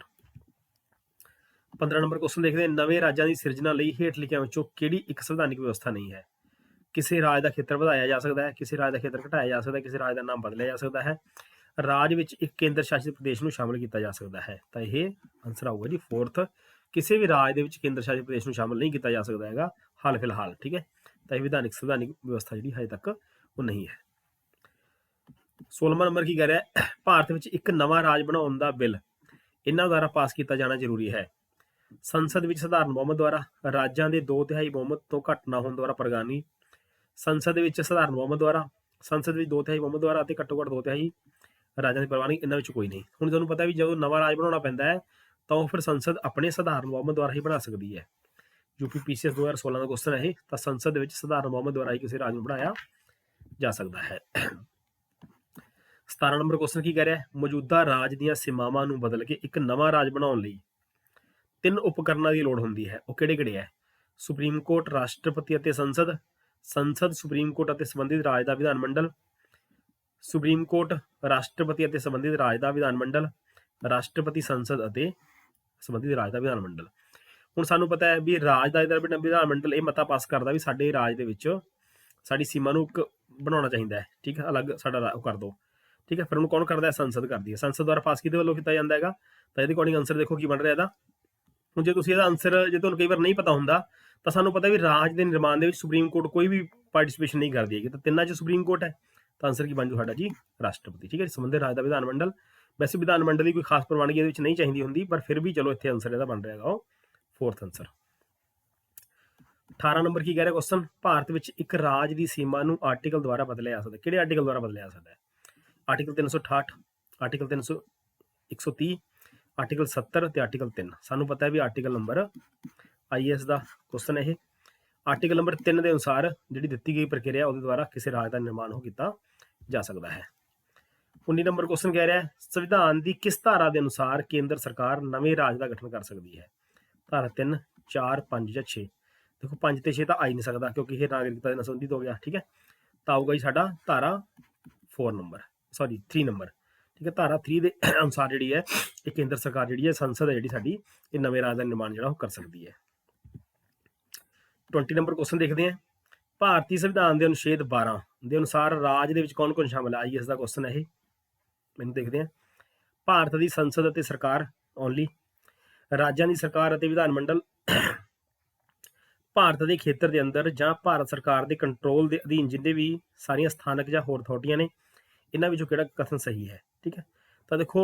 15 ਨੰਬਰ ਕੁਐਸਚਨ ਦੇਖਦੇ ਹਾਂ, ਨਵੇਂ ਰਾਜਾਂ ਦੀ ਸਿਰਜਣਾ ਲਈ ਹੇਠ ਲਿਖਿਆਂ ਵਿੱਚੋਂ ਕਿਹੜੀ ਇੱਕ ਸੰਵਿਧਾਨਿਕ ਵਿਵਸਥਾ ਨਹੀਂ ਹੈ? ਕਿਸੇ ਰਾਜ ਦਾ ਖੇਤਰ ਵਧਾਇਆ ਜਾ ਸਕਦਾ ਹੈ, ਕਿਸੇ ਰਾਜ ਦਾ ਖੇਤਰ ਘਟਾਇਆ ਜਾ ਸਕਦਾ ਹੈ, ਕਿਸੇ ਰਾਜ ਦਾ ਨਾਮ ਬਦਲਿਆ ਜਾ ਸਕਦਾ ਹੈ, ਰਾਜ ਵਿੱਚ ਇੱਕ ਕੇਂਦਰ ਸ਼ਾਸਿਤ ਪ੍ਰਦੇਸ਼ ਨੂੰ ਸ਼ਾਮਲ ਕੀਤਾ ਜਾ ਸਕਦਾ ਹੈ। ਤਾਂ ਇਹ ਆਨਸਰ ਆਊਗਾ ਜੀ 4th, ਕਿਸੇ ਵੀ ਰਾਜ ਦੇ ਵਿੱਚ ਕੇਂਦਰ ਸ਼ਾਸਿਤ ਪ੍ਰਦੇਸ਼ ਨੂੰ ਸ਼ਾਮਲ ਨਹੀਂ ਕੀਤਾ ਜਾ ਸਕਦਾ ਹੈਗਾ ਹਾਲ ਫਿਲਹਾਲ। ਠੀਕ ਹੈ, ਤਾਂ ਇਹ ਸੰਵਿਧਾਨਿਕ ਵਿਵਸਥਾ ਜਿਹੜੀ ਹਜੇ ਤੱਕ ਉਹ ਨਹੀਂ ਹੈ। 16ਵਾਂ ਨੰਬਰ ਕੀ ਕਹਿ ਰਿਹਾ, ਭਾਰਤ ਵਿੱਚ ਇੱਕ ਨਵਾਂ ਰਾਜ ਬਣਾਉਣ ਦਾ ਬਿੱਲ ਇਹਨਾਂ ਦੁਆਰਾ ਪਾਸ ਕੀਤਾ ਜਾਣਾ ਜ਼ਰੂਰੀ ਹੈ। ਸੰਸਦ ਵਿੱਚ ਸਧਾਰਨ ਬਹੁਮਤ ਦੁਆਰਾ, ਰਾਜਾਂ ਦੇ 2/3 ਬਹੁਮਤ ਤੋਂ ਘੱਟ ਨਾ ਹੋਣ ਦੁਆਰਾ ਪ੍ਰਵਾਨਗੀ, ਸੰਸਦ ਵਿੱਚ ਸਧਾਰਨ ਬਹੁਮਤ ਦੁਆਰਾ, ਸੰਸਦ ਵਿੱਚ 2/3 ਬਹੁਮਤ ਦੁਆਰਾ ਅਤੇ ਘੱਟੋ ਘੱਟ 2/3 ਰਾਜਾਂ ਦੀ ਪ੍ਰਵਾਨਗੀ, ਇਹਨਾਂ ਵਿੱਚ ਕੋਈ ਨਹੀਂ। ਹੁਣ ਤੁਹਾਨੂੰ ਪਤਾ ਵੀ ਜਦੋਂ ਨਵਾਂ ਰਾਜ ਬਣਾਉਣਾ ਪੈਂਦਾ ਹੈ ਤਾਂ ਉਹ ਫਿਰ ਸੰਸਦ ਆਪਣੇ ਸਧਾਰਨ ਬਹੁਮਤ ਦੁਆਰਾ ਹੀ ਬਣਾ ਸਕਦੀ ਹੈ। ਯੂਪੀ PCS 2016 ਦਾ ਕੁਐਸਚਨ ਹੈ ਇਹ, ਤਾਂ ਸੰਸਦ ਦੇ ਵਿੱਚ ਸਧਾਰਨ ਬਹੁਮਤ ਦੁਆਰਾ ਹੀ ਕਿਸੇ ਰਾਜ ਨੂੰ ਬਣਾਇਆ ਜਾ ਸਕਦਾ ਹੈ। 17 ਨੰਬਰ ਕੁਐਸਚਨ ਕੀ ਕਹਿ ਰਿਹਾ, ਮੌਜੂਦਾ ਰਾਜ ਦੀਆਂ ਸੀਮਾਵਾਂ ਨੂੰ ਬਦਲ ਕੇ ਇੱਕ ਨਵਾਂ ਰਾਜ ਬਣਾਉਣ ਲਈ 3 ਉਪਕਰਨਾਂ ਦੀ ਲੋੜ ਹੁੰਦੀ ਹੈ, ਉਹ ਕਿਹੜੇ ਹੈ? ਸੁਪਰੀਮ ਕੋਰਟ, ਰਾਸ਼ਟਰਪਤੀ ਅਤੇ ਸੰਸਦ, ਸੁਪਰੀਮ ਕੋਰਟ ਅਤੇ ਸੰਬੰਧਿਤ ਰਾਜ ਦਾ ਵਿਧਾਨ ਮੰਡਲ, ਸੁਪਰੀਮ ਕੋਰਟ, ਰਾਸ਼ਟਰਪਤੀ ਅਤੇ ਸੰਬੰਧਿਤ ਰਾਜ ਦਾ ਵਿਧਾਨ ਮੰਡਲ, ਰਾਸ਼ਟਰਪਤੀ, ਸੰਸਦ ਅਤੇ ਸੰਬੰਧਿਤ ਰਾਜ ਦਾ ਵਿਧਾਨ ਮੰਡਲ। ਹੁਣ ਸਾਨੂੰ ਪਤਾ ਹੈ ਵੀ ਰਾਜ ਦਾ ਇਹਦਾ ਵਿਧਾਨ ਮੰਡਲ ਇਹ ਮਤਾ ਪਾਸ ਕਰਦਾ ਵੀ ਸਾਡੇ ਰਾਜ ਦੇ ਵਿੱਚ ਸਾਡੀ ਸੀਮਾ ਨੂੰ ਇੱਕ ਬਣਾਉਣਾ ਚਾਹੀਦਾ ਹੈ, ਠੀਕ ਹੈ, ਅਲੱਗ ਸਾਡਾ ਉਹ ਕਰ ਦਿਓ, ਠੀਕ ਹੈ। ਫਿਰ ਉਹਨੂੰ ਕੌਣ ਕਰਦਾ ਹੈ? ਸੰਸਦ ਕਰਦੀ ਹੈ। ਸੰਸਦ ਦੁਆਰਾ ਪਾਸ ਕਿਹਦੇ ਵੱਲੋਂ ਕੀਤਾ ਜਾਂਦਾ ਹੈਗਾ? ਤਾਂ ਇਹਦੇ ਅਕੋਰਡਿੰਗ ਆਨਸਰ ਦੇਖੋ ਕੀ ਬਣ ਰਿਹਾ ਇਹਦਾ। ਹੁਣ ਜੇ ਤੁਸੀਂ ਇਹਦਾ ਆਨਸਰ ਜੇ ਤੁਹਾਨੂੰ ਕਈ ਵਾਰ ਨਹੀਂ ਪਤਾ ਹੁੰਦਾ ਤਾਂ ਸਾਨੂੰ ਪਤਾ ਵੀ ਰਾਜ ਦੇ ਨਿਰਮਾਣ ਦੇ ਵਿੱਚ ਸੁਪਰੀਮ ਕੋਰਟ ਕੋਈ ਵੀ ਪਾਰਟਿਸਿਪੇਸ਼ਨ ਨਹੀਂ ਕਰਦੀ ਹੈਗੀ, ਤਾਂ ਤਿੰਨਾਂ 'ਚ ਸੁਪਰੀਮ ਕੋਰਟ ਹੈ, ਤਾਂ ਆਨਸਰ ਕੀ ਬਣ ਜੂ ਸਾਡਾ ਜੀ? ਰਾਸ਼ਟਰਪਤੀ, ਠੀਕ ਹੈ। ਸੰਬੰਧਿਤ ਰਾਜ ਦਾ ਵਿਧਾਨ ਮੰਡਲ। ਵੈਸੇ ਵਿਧਾਨ ਮੰਡਲ ਦੀ ਕੋਈ ਖਾਸ ਪ੍ਰਵਾਨਗੀ ਇਹਦੇ ਵਿੱਚ ਨਹੀਂ ਚਾਹੀਦੀ ਹੁੰਦੀ, ਪਰ ਫਿਰ ਵੀ ਚਲੋ ਇੱਥੇ ਆਨਸਰ ਇਹਦਾ ਬਣ ਰਿਹਾ ਹੈਗਾ ਉਹ 4th ਆਨਸਰ। 18 ਨੰਬਰ ਕੀ ਕਹਿ ਰਿਹਾ ਕੁਐਸਚਨ? ਭਾਰਤ ਵਿੱਚ ਇੱਕ ਰਾਜ ਦੀ ਸੀਮਾ ਨੂੰ ਆਰਟੀਕਲ ਦੁਆਰਾ ਬਦਲਿਆ ਜਾ ਸਕਦਾ। ਕਿਹੜੇ ਆਰਟੀਕਲ ਦੁਆਰਾ ਬਦਲਿਆ ਜਾ ਸਕਦਾ ਹੈ? ਆਰਟੀਕਲ 368, ਆਰਟੀਕਲ 130, ਆਰਟੀਕਲ 70 ਤੇ ਆਰਟੀਕਲ 3। ਸਾਨੂੰ ਪਤਾ ਹੈ ਵੀ ਆਰਟੀਕਲ ਨੰਬਰ IAS ਦਾ ਕੁਐਸਚਨ ਇਹ। ਆਰਟੀਕਲ ਨੰਬਰ 3 ਦੇ ਅਨੁਸਾਰ ਜਿਹੜੀ ਦਿੱਤੀ ਗਈ ਪ੍ਰਕਿਰਿਆ ਉਹਦੇ ਦੁਆਰਾ ਕਿਸੇ ਰਾਜ ਦਾ ਨਿਰਮਾਣ ਹੋ ਕੀਤਾ ਜਾ ਸਕਦਾ ਹੈ। 19 ਨੰਬਰ ਕੁਐਸਚਨ ਕਹਿ ਰਿਹਾ ਸੰਵਿਧਾਨ ਦੀ ਕਿਸ ਧਾਰਾ ਦੇ ਅਨੁਸਾਰ ਕੇਂਦਰ ਸਰਕਾਰ ਨਵੇਂ ਰਾਜ ਦਾ ਗਠਨ ਕਰ ਸਕਦੀ ਹੈ? ਧਾਰਾ 3, 4, 5 ਜਾਂ 6। ਦੇਖੋ 5 ਤੇ 6 ਤਾਂ ਆ ਹੀ ਨਹੀਂ ਸਕਦਾ ਕਿਉਂਕਿ ਇਹ ਨਾਗਰਿਕਤਾ ਦੇ ਨਾਲ ਸੰਬੰਧਿਤ ਹੋ ਗਿਆ, ਠੀਕ ਹੈ। ਤਾਂ ਆਊਗਾ ਜੀ ਸਾਡਾ ਧਾਰਾ 3 ਨੰਬਰ, ਠੀਕ ਹੈ। ਧਾਰਾ 3 ਦੇ ਅਨੁਸਾਰ ਜਿਹੜੀ ਹੈ ਇਹ ਕੇਂਦਰ ਸਰਕਾਰ ਜਿਹੜੀ ਹੈ, ਸੰਸਦ ਹੈ ਜਿਹੜੀ ਸਾਡੀ, ਇਹ ਨਵੇਂ ਰਾਜ ਦਾ ਨਿਰਮਾਣ ਜਿਹੜਾ ਉਹ ਕਰ ਸਕਦੀ ਹੈ। 20 ਨੰਬਰ ਕੁਐਸਚਨ ਦੇਖਦੇ ਹਾਂ। ਭਾਰਤੀ ਸੰਵਿਧਾਨ ਦੇ ਅਨੁਛੇਦ 12 ਦੇ ਅਨੁਸਾਰ ਰਾਜ ਦੇ ਵਿੱਚ ਕੌਣ ਕੌਣ ਸ਼ਾਮਲ ਹੈ? IAS ਦਾ ਕੁਐਸਚਨ ਹੈ ਇਹ। ਮੈਨੂੰ ਦੇਖਦੇ ਹਾਂ। ਭਾਰਤ ਦੀ ਸੰਸਦ ਅਤੇ ਸਰਕਾਰ ਓਨਲੀ, ਰਾਜਾਂ ਦੀ ਸਰਕਾਰ ਅਤੇ ਵਿਧਾਨ ਮੰਡਲ, ਭਾਰਤ ਦੇ ਖੇਤਰ ਦੇ ਅੰਦਰ ਜਾਂ ਭਾਰਤ ਸਰਕਾਰ ਦੇ ਕੰਟਰੋਲ ਦੇ ਅਧੀਨ ਜਿੰਨੇ ਵੀ ਸਾਰੀਆਂ ਸਥਾਨਕ ਜਾਂ ਹੋਰ ਅਥਾਰਟੀਆਂ ਨੇ, ਇਹਨਾਂ ਵਿੱਚੋਂ ਕਿਹੜਾ ਕਥਨ ਸਹੀ ਹੈ, ਠੀਕ ਹੈ। ਤਾਂ ਦੇਖੋ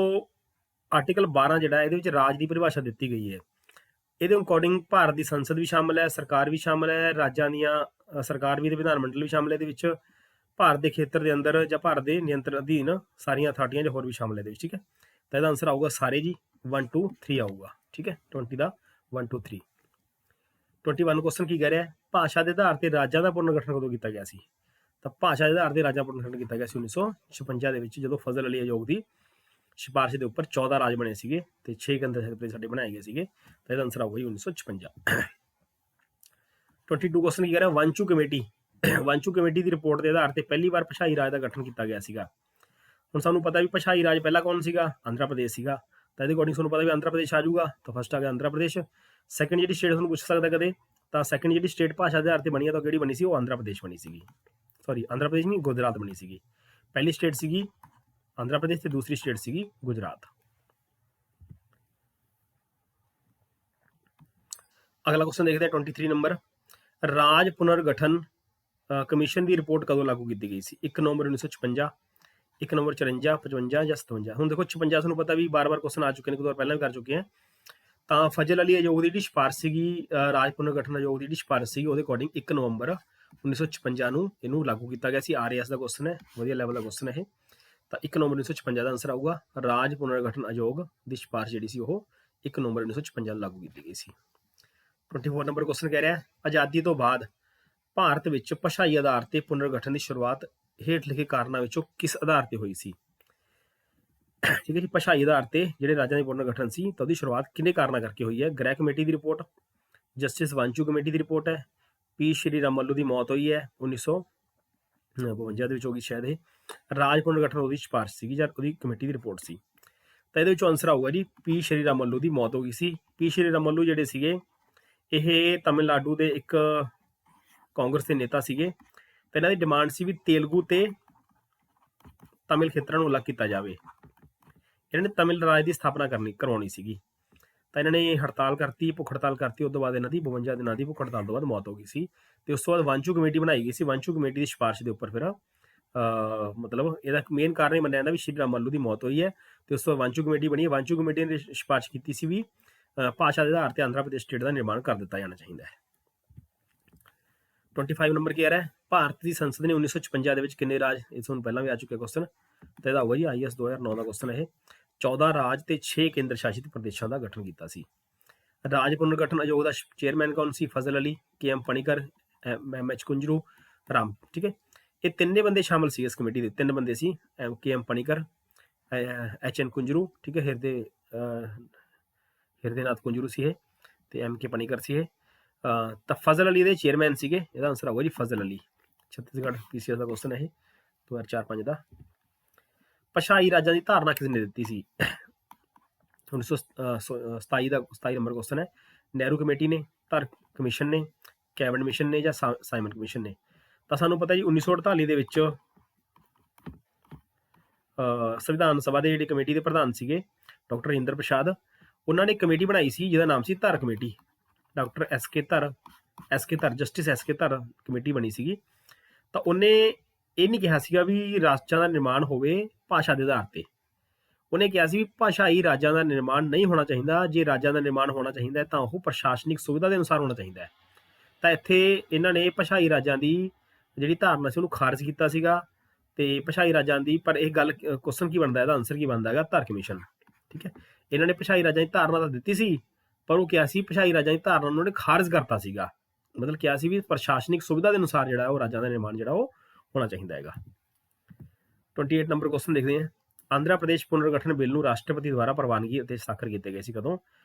ਆਰਟੀਕਲ 12 ਜਿਹੜਾ ਇਹਦੇ ਵਿੱਚ ਰਾਜ ਦੀ ਪਰਿਭਾਸ਼ਾ ਦਿੱਤੀ ਗਈ ਹੈ। ਇਹਦੇ ਅਕੋਰਡਿੰਗ ਭਾਰਤ ਦੀ ਸੰਸਦ ਵੀ ਸ਼ਾਮਲ ਹੈ, ਸਰਕਾਰ ਵੀ ਸ਼ਾਮਲ ਹੈ, ਰਾਜਾਂ ਦੀਆਂ ਸਰਕਾਰ ਵੀ ਤੇ ਵਿਧਾਨ ਮੰਡਲ ਵੀ ਸ਼ਾਮਲ ਹੈ ਇਹਦੇ ਵਿੱਚ। ਭਾਰਤ ਦੇ ਖੇਤਰ ਦੇ ਅੰਦਰ ਜਾਂ ਭਾਰਤ ਦੇ ਨਿਯੰਤਰਣ ਅਧੀਨ ਸਾਰੀਆਂ ਅਥਾਰਟੀਆਂ ਜਾਂ ਹੋਰ ਵੀ ਸ਼ਾਮਲ ਹੈ ਇਹਦੇ ਵਿੱਚ, ਠੀਕ ਹੈ। ਤਾਂ ਇਹਦਾ ਆਨਸਰ ਆਊਗਾ ਸਾਰੇ ਜੀ 1 2 3 ਆਊਗਾ, ਠੀਕ ਹੈ। 20 ਦਾ 1 2 3। 21 ਕੁਐਸਚਨ ਕੀ ਕਹਿ ਰਿਹਾ? ਭਾਸ਼ਾ ਦੇ ਆਧਾਰ ਤੇ ਰਾਜਾਂ ਦਾ ਪੁਨਰ ਗਠਨ ਕਦੋਂ ਕੀਤਾ ਗਿਆ ਸੀ? ਤਾਂ ਭਾਸ਼ਾ ਦੇ ਆਧਾਰ ਤੇ ਰਾਜਾਂ ਦਾ ਪੁਨਰ ਗਠਨ ਕੀਤਾ ਗਿਆ ਸੀ 1956 ਦੇ ਵਿੱਚ, ਜਦੋਂ ਫਜ਼ਲ ਅਲੀ ਆਯੋਗ ਦੀ ਸਿਫਾਰਿਸ਼ ਦੇ ਉੱਪਰ 14 ਰਾਜ ਬਣੇ ਸੀਗੇ ਤੇ 6 ਕੇਂਦਰ ਸ਼ਾਸਿਤ ਪ੍ਰਦੇਸ਼ ਸਾਡੇ ਬਣਾਏ ਗਏ ਸੀਗੇ। ਤਾਂ ਇਹਦਾ ਆਨਸਰ ਆਊਗਾ 1956। 22 ਕੁਐਸਚਨ ਕੀ ਕਹਿ ਰਿਹਾ? ਵਾਂਚੂ ਕਮੇਟੀ ਦੀ ਰਿਪੋਰਟ ਦੇ ਆਧਾਰ ਤੇ ਪਹਿਲੀ ਵਾਰ ਭਾਸ਼ਾਈ ਰਾਜ ਦਾ ਗਠਨ ਕੀਤਾ ਗਿਆ ਸੀਗਾ। ਹੁਣ ਸਾਨੂੰ ਪਤਾ ਵੀ ਭਾਸ਼ਾਈ ਰਾਜ ਪਹਿਲਾਂ ਕੌਣ ਸੀਗਾ? ਆਂਧਰਾ ਪ੍ਰਦੇਸ਼ ਸੀਗਾ। ਤਾਂ ਇਹਦੇ ਅਕੋਰਡਿੰਗ ਸਾਨੂੰ ਪਤਾ ਵੀ ਆਂਧਰਾ ਪ੍ਰਦੇਸ਼ ਆ ਜਾਊਗਾ, ਤਾਂ ਫਸਟ ਆ ਗਿਆ ਆਂਧਰਾ ਪ੍ਰਦੇਸ਼। ਸੈਕੰਡ ਜਿਹੜੀ ਸਟੇਟ ਤੁਹਾਨੂੰ ਪੁੱਛ ਸਕਦਾ ਕਦੇ, ਤਾਂ ਸੈਕੰਡ ਜਿਹੜੀ ਸਟੇਟ ਭਾਸ਼ਾ ਦੇ ਆਧਾਰ ਤੇ ਬਣੀ ਆ ਤਾਂ ਕਿਹੜੀ ਬਣੀ ਸੀ? ਉਹ ਆਂਧਰਾ ਪ੍ਰਦੇਸ਼ ਬਣੀ ਸੀਗੀ। ਆਂਧਰਾ ਪ੍ਰਦੇਸ਼ ਨਹੀਂ, ਗੁਜਰਾਤ ਬਣੀ ਸੀਗੀ। ਪਹਿਲੀ ਸਟੇਟ ਸੀਗੀ ਆਂਧਰਾ ਪ੍ਰਦੇਸ਼ ਤੇ ਦੂਸਰੀ ਸਟੇਟ ਸੀਗੀ ਗੁਜਰਾਤ। ਅਗਲਾ ਕੁਐਸਚਨ ਦੇਖਦੇ ਹਾਂ 23 ਨੰਬਰ। ਰਾਜ ਪੁਨਰਗਠਨ ਕਮਿਸ਼ਨ ਦੀ ਰਿਪੋਰਟ ਕਦੋਂ ਲਾਗੂ ਕੀਤੀ ਗਈ ਸੀ? 1 ਨਵੰਬਰ 1956, 1 ਨਵੰਬਰ 54, 55 ਜਾਂ 57। ਹੁਣ ਦੇਖੋ 56 ਤੁਹਾਨੂੰ ਪਤਾ ਵੀ ਬਾਰ-ਬਾਰ ਕੁਐਸਚਨ ਆ ਚੁੱਕੇ ਨੇ, ਇੱਕ ਦੋ ਵਾਰ ਪਹਿਲਾਂ ਵੀ ਕਰ ਚੁੱਕੇ ਆ। ਤਾਂ ਫਜ਼ਲ ਅਲੀ ਆਯੋਗ ਦੀ ਜਿਹੜੀ ਸਿਫਾਰਿਸ਼ ਸੀਗੀ, ਰਾਜ ਪੁਨਰਗਠਨ ਆਯੋਗ ਦੀ ਜਿਹੜੀ ਸਿਫਾਰਿਸ਼ ਸੀਗੀ, ਉਹਦੇ ਅਕੋਰਡਿੰਗ 1 ਨਵੰਬਰ 1956 ਨੂੰ ਇਹਨੂੰ ਲਾਗੂ ਕੀਤਾ ਗਿਆ ਸੀ। RAS ਦਾ ਕੁਐਸਚਨ ਹੈ, ਵਧੀਆ ਲੈਵਲ ਦਾ ਕੁਐਸਚਨ ਹੈ ਇਹ। ਤਾਂ 1 ਨਵੰਬਰ 1956 ਦਾ ਆਨਸਰ ਆਊਗਾ। ਰਾਜ ਪੁਨਰਗਠਨ ਆਯੋਗ ਦੀ ਸਿਫਾਰਿਸ਼ ਜਿਹੜੀ ਸੀ ਉਹ 1 ਨਵੰਬਰ 1956 ਨੂੰ ਲਾਗੂ ਕੀਤੀ ਗਈ ਸੀ। 24 ਨੰਬਰ ਕੁਐਸਚਨ ਕਹਿ ਰਿਹਾ ਆਜ਼ਾਦੀ ਤੋਂ ਬਾਅਦ ਭਾਰਤ ਵਿੱਚ ਭਾਸ਼ਾਈ ਆਧਾਰ ਤੇ ਪੁਨਰਗਠਨ ਦੀ ਸ਼ੁਰੂਆਤ ਹੇਠ ਲਿਖੇ ਕਾਰਨਾਂ ਵਿੱਚੋਂ ਕਿਸ ਆਧਾਰ ਤੇ ਹੋਈ ਸੀ? ਠੀਕ ਹੈ ਜੀ, ਭਾਸ਼ਾਈ ਆਧਾਰ ਤੇ ਜਿਹੜੇ ਰਾਜਾਂ ਦੇ ਪੁਨਰਗਠਨ ਸੀ ਤਾਂ ਉਹਦੀ ਸ਼ੁਰੂਆਤ ਕਿਹਨੇ ਕਾਰਨਾਂ ਕਰਕੇ ਹੋਈ ਹੈ? ਗ੍ਰਹਿ ਕਮੇਟੀ ਦੀ ਰਿਪੋਰਟ, ਜਸਟਿਸ ਵਾਂਚੂ ਕਮੇਟੀ ਦੀ ਰਿਪੋਰਟ ਹੈ, ਪੀ ਸ਼੍ਰੀ ਰਾਮ ਮੱਲੂ ਦੀ ਮੌਤ ਹੋਈ ਹੈ 1952 ਦੇ ਵਿੱਚ ਹੋ ਗਈ ਸ਼ਾਇਦ ਇਹ, ਰਾਜ ਪੁਨਰਗਠਨ ਉਹਦੀ ਸਿਫਾਰਿਸ਼ ਸੀਗੀ ਜਾਂ ਉਹਦੀ ਕਮੇਟੀ ਦੀ ਰਿਪੋਰਟ ਸੀ। ਤਾਂ ਇਹਦੇ ਵਿੱਚੋਂ ਆਨਸਰ ਆਊਗਾ ਜੀ ਪੀ ਸ਼੍ਰੀ ਰਾਮ ਮੱਲੂ ਦੀ ਮੌਤ ਹੋ ਗਈ ਸੀ। ਪੀ ਸ਼੍ਰੀ ਰਾਮ ਮੱਲੂ ਜਿਹੜੇ ਸੀਗੇ ਇਹ ਤਮਿਲਨਾਡੂ ਦੇ ਇੱਕ ਕਾਂਗਰਸ ਦੇ ਨੇਤਾ ਸੀਗੇ ਤੇ ਇਹਨਾਂ ਦੀ ਡਿਮਾਂਡ ਸੀ ਵੀ ਤੇਲਗੂ ਤੇ ਤਮਿਲ ਖੇਤਰਾਂ ਨੂੰ ਅਲੱਗ ਕੀਤਾ ਜਾਵੇ। ਇਹਨਾਂ ਨੇ ਤਮਿਲ ਰਾਜ ਦੀ ਸਥਾਪਨਾ ਕਰਵਾਉਣੀ ਸੀਗੀ। ਤਾਂ ਇਹਨਾਂ ਨੇ ਹੜਤਾਲ ਕਰਤੀ, ਭੁੱਖ ਹੜਤਾਲ ਕਰਤੀ। ਉਸ ਤੋਂ ਬਾਅਦ ਇਹਨਾਂ ਦੀ 52 ਦਿਨਾਂ ਦੀ ਭੁੱਖ ਹੜਤਾਲ ਤੋਂ ਬਾਅਦ ਮੌਤ ਹੋ ਗਈ ਸੀ। ਤੇ ਉਸ ਤੋਂ ਬਾਅਦ ਵਾਂਚੂ ਕਮੇਟੀ ਬਣਾਈ ਗਈ ਸੀ। ਵਾਂਚੂ ਕਮੇਟੀ ਦੀ ਸਿਫਾਰਿਸ਼ ਦੇ ਉੱਪਰ ਫਿਰ ਮਤਲਬ ਇਹਦਾ ਮੇਨ ਕਾਰਨ ਇਹ ਮੰਨਿਆ ਜਾਂਦਾ ਵੀ ਸ਼੍ਰੀ ਰਾਮ ਮੱਲੂ ਦੀ ਮੌਤ ਹੋਈ ਹੈ ਤੇ ਉਸ ਤੋਂ ਬਾਅਦ ਵਾਂਚੂ ਕਮੇਟੀ ਬਣੀ ਹੈ। ਵਾਂਚੂ ਕਮੇਟੀ ਨੇ ਸਿਫਾਰਿਸ਼ ਕੀਤੀ ਸੀ ਵੀ ਭਾਸ਼ਾ ਦੇ ਆਧਾਰ ਤੇ ਆਂਧਰਾ ਪ੍ਰਦੇਸ਼ ਸਟੇਟ ਦਾ ਨਿਰਮਾਣ ਕਰ ਦਿੱਤਾ ਜਾਣਾ ਚਾਹੀਦਾ ਹੈ। 25 ਨੰਬਰ ਕੀ ਆ ਰਿਹਾ? ਭਾਰਤ ਦੀ ਸੰਸਦ ਨੇ 1956 ਦੇ ਵਿੱਚ ਕਿੰਨੇ ਰਾਜ, ਇਹ ਤੁਹਾਨੂੰ ਪਹਿਲਾਂ ਵੀ ਆ ਚੁੱਕਿਆ ਕੁਐਸਚਨ, ਤੇ ਇਹਦਾ ਹੋਊਗਾ ਜੀ IAS 2009 ਦਾ ਕੁਐਸਚਨ ਇਹ। 14 ਰਾਜ ਤੇ 6 ਕੇਂਦਰ ਸ਼ਾਸਿਤ ਪ੍ਰਦੇਸ਼ਾਂ ਦਾ ਗਠਨ ਕੀਤਾ ਸੀ। ਰਾਜ ਪੁਨਰਗਠਨ ਆਯੋਗ ਦਾ ਚੇਅਰਮੈਨ ਕੌਣ ਸੀ? ਫਜ਼ਲ ਅਲੀ, KM ਪਣੀਕਰ, MH ਕੁੰਜਰੂ, ਰਾਮ। ਠੀਕ ਹੈ, ਇਹ ਤਿੰਨੇ ਬੰਦੇ ਸ਼ਾਮਲ ਸੀ ਇਸ ਕਮੇਟੀ ਦੇ। 3 ਬੰਦੇ ਸੀ, KM ਪਣੀਕਰ, HN ਕੁੰਜਰੂ, ਠੀਕ ਹੈ, ਹਿਰਦੇਨਾਥ ਕੁੰਜਰੂ ਸੀ ਇਹ, ਤੇ MK ਪਣੀਕਰ ਸੀ ਇਹ। ਤਾਂ ਫਜ਼ਲ ਅਲੀ ਦੇ ਚੇਅਰਮੈਨ ਸੀਗੇ। ਇਹਦਾ ਆਨਸਰ ਆਊਗਾ ਜੀ ਫਜ਼ਲ ਅਲੀ। ਛੱਤੀਸਗੜ੍ਹ PCS ਦਾ ਕੁਐਸਚਨ ਹੈ ਇਹ 2004-05 ਦਾ। ਭਾਸ਼ਾਈ ਰਾਜਾਂ ਦੀ ਧਾਰਨਾ ਕਿਸ ਨੇ ਦਿੱਤੀ ਸੀ? 1927 ਦਾ 27 ਨੰਬਰ ਕੁਐਸਚਨ ਹੈ। ਨਹਿਰੂ ਕਮੇਟੀ ਨੇ, ਧਰ ਕਮਿਸ਼ਨ ਨੇ, ਕੈਬਨਿਟ ਮਿਸ਼ਨ ਨੇ ਜਾਂ ਸਾਈਮਨ ਕਮਿਸ਼ਨ ਨੇ। ਤਾਂ ਸਾਨੂੰ ਪਤਾ ਜੀ 1948 ਦੇ ਵਿੱਚ ਸੰਵਿਧਾਨ ਸਭਾ ਦੇ ਜਿਹੜੇ ਕਮੇਟੀ ਦੇ ਪ੍ਰਧਾਨ ਸੀਗੇ ਡਾਕਟਰ ਰਾਜਿੰਦਰ ਪ੍ਰਸਾਦ, ਉਹਨਾਂ ਨੇ ਕਮੇਟੀ ਬਣਾਈ ਸੀ ਜਿਹਦਾ ਨਾਮ ਸੀ ਧਰ ਕਮੇਟੀ। ਡਾਕਟਰ ਐਸ ਕੇ ਧਰ ਜਸਟਿਸ ਐਸ ਕੇ ਧਰ ਕਮੇਟੀ ਬਣੀ ਸੀਗੀ। ਤਾਂ ਉਹਨੇ ਇਹ ਨਹੀਂ ਕਿਹਾ ਸੀਗਾ ਵੀ ਰਾਜਾਂ ਦਾ ਨਿਰਮਾਣ ਹੋਵੇ ਭਾਸ਼ਾ ਦੇ ਆਧਾਰ ਤੇ। ਉਹਨੇ ਕਿਹਾ ਸੀ ਵੀ ਭਾਸ਼ਾਈ ਰਾਜਾਂ ਦਾ ਨਿਰਮਾਣ ਨਹੀਂ ਹੋਣਾ ਚਾਹੀਦਾ। ਜੇ ਰਾਜਾਂ ਦਾ ਨਿਰਮਾਣ ਹੋਣਾ ਚਾਹੀਦਾ ਤਾਂ ਉਹ ਪ੍ਰਸ਼ਾਸਨਿਕ ਸੁਵਿਧਾ ਦੇ ਅਨੁਸਾਰ ਹੋਣਾ ਚਾਹੀਦਾ ਹੈ। ਤਾਂ ਇੱਥੇ ਇਹਨਾਂ ਨੇ ਭਾਸ਼ਾਈ ਰਾਜਾਂ ਦੀ ਜਿਹੜੀ ਧਾਰਨਾ ਸੀ ਉਹਨੂੰ ਖਾਰਜ ਕੀਤਾ ਸੀਗਾ। ਤੇ ਭਾਸ਼ਾਈ ਰਾਜਾਂ ਦੀ, ਪਰ ਇਹ ਗੱਲ ਕੁਐਸਚਨ ਕੀ ਬਣਦਾ, ਇਹਦਾ ਆਨਸਰ ਕੀ ਬਣਦਾ ਹੈਗਾ, ਧਰ ਕਮਿਸ਼ਨ। ਠੀਕ ਹੈ, ਇਹਨਾਂ ਨੇ ਭਾਸ਼ਾਈ ਰਾਜਾਂ ਦੀ ਧਾਰਨਾ ਤਾਂ ਦਿੱਤੀ ਸੀ, ਪਰ ਉਹ ਕਿਹਾ ਸੀ ਭਾਸ਼ਾਈ ਰਾਜਾਂ ਦੀ ਧਾਰਨਾ ਉਹਨਾਂ ਨੇ ਖਾਰਜ ਕਰਤਾ ਸੀਗਾ। ਮਤਲਬ ਕਿਹਾ ਸੀ ਵੀ ਪ੍ਰਸ਼ਾਸਨਿਕ ਸੁਵਿਧਾ ਦੇ ਅਨੁਸਾਰ ਜਿਹੜਾ ਉਹ ਰਾਜਾਂ ਦਾ ਨਿਰਮਾਣ ਜਿਹੜਾ ਉਹ ਹੋਣਾ ਚਾਹੀਦਾ ਹੈਗਾ। 28 ਨੰਬਰ ਕੁਐਸਚਨ ਦੇਖਦੇ ਹਾਂ। ਆਂਧਰਾ ਪ੍ਰਦੇਸ਼ ਪੁਨਰਗਠਨ ਬਿੱਲ ਨੂੰ ਰਾਸ਼ਟਰਪਤੀ ਦੁਆਰਾ ਪ੍ਰਵਾਨਗੀ ਅਤੇ ਹਸਤਾਖਰ ਕੀਤੇ ਗਏ ਸੀ ਕਦੋਂ?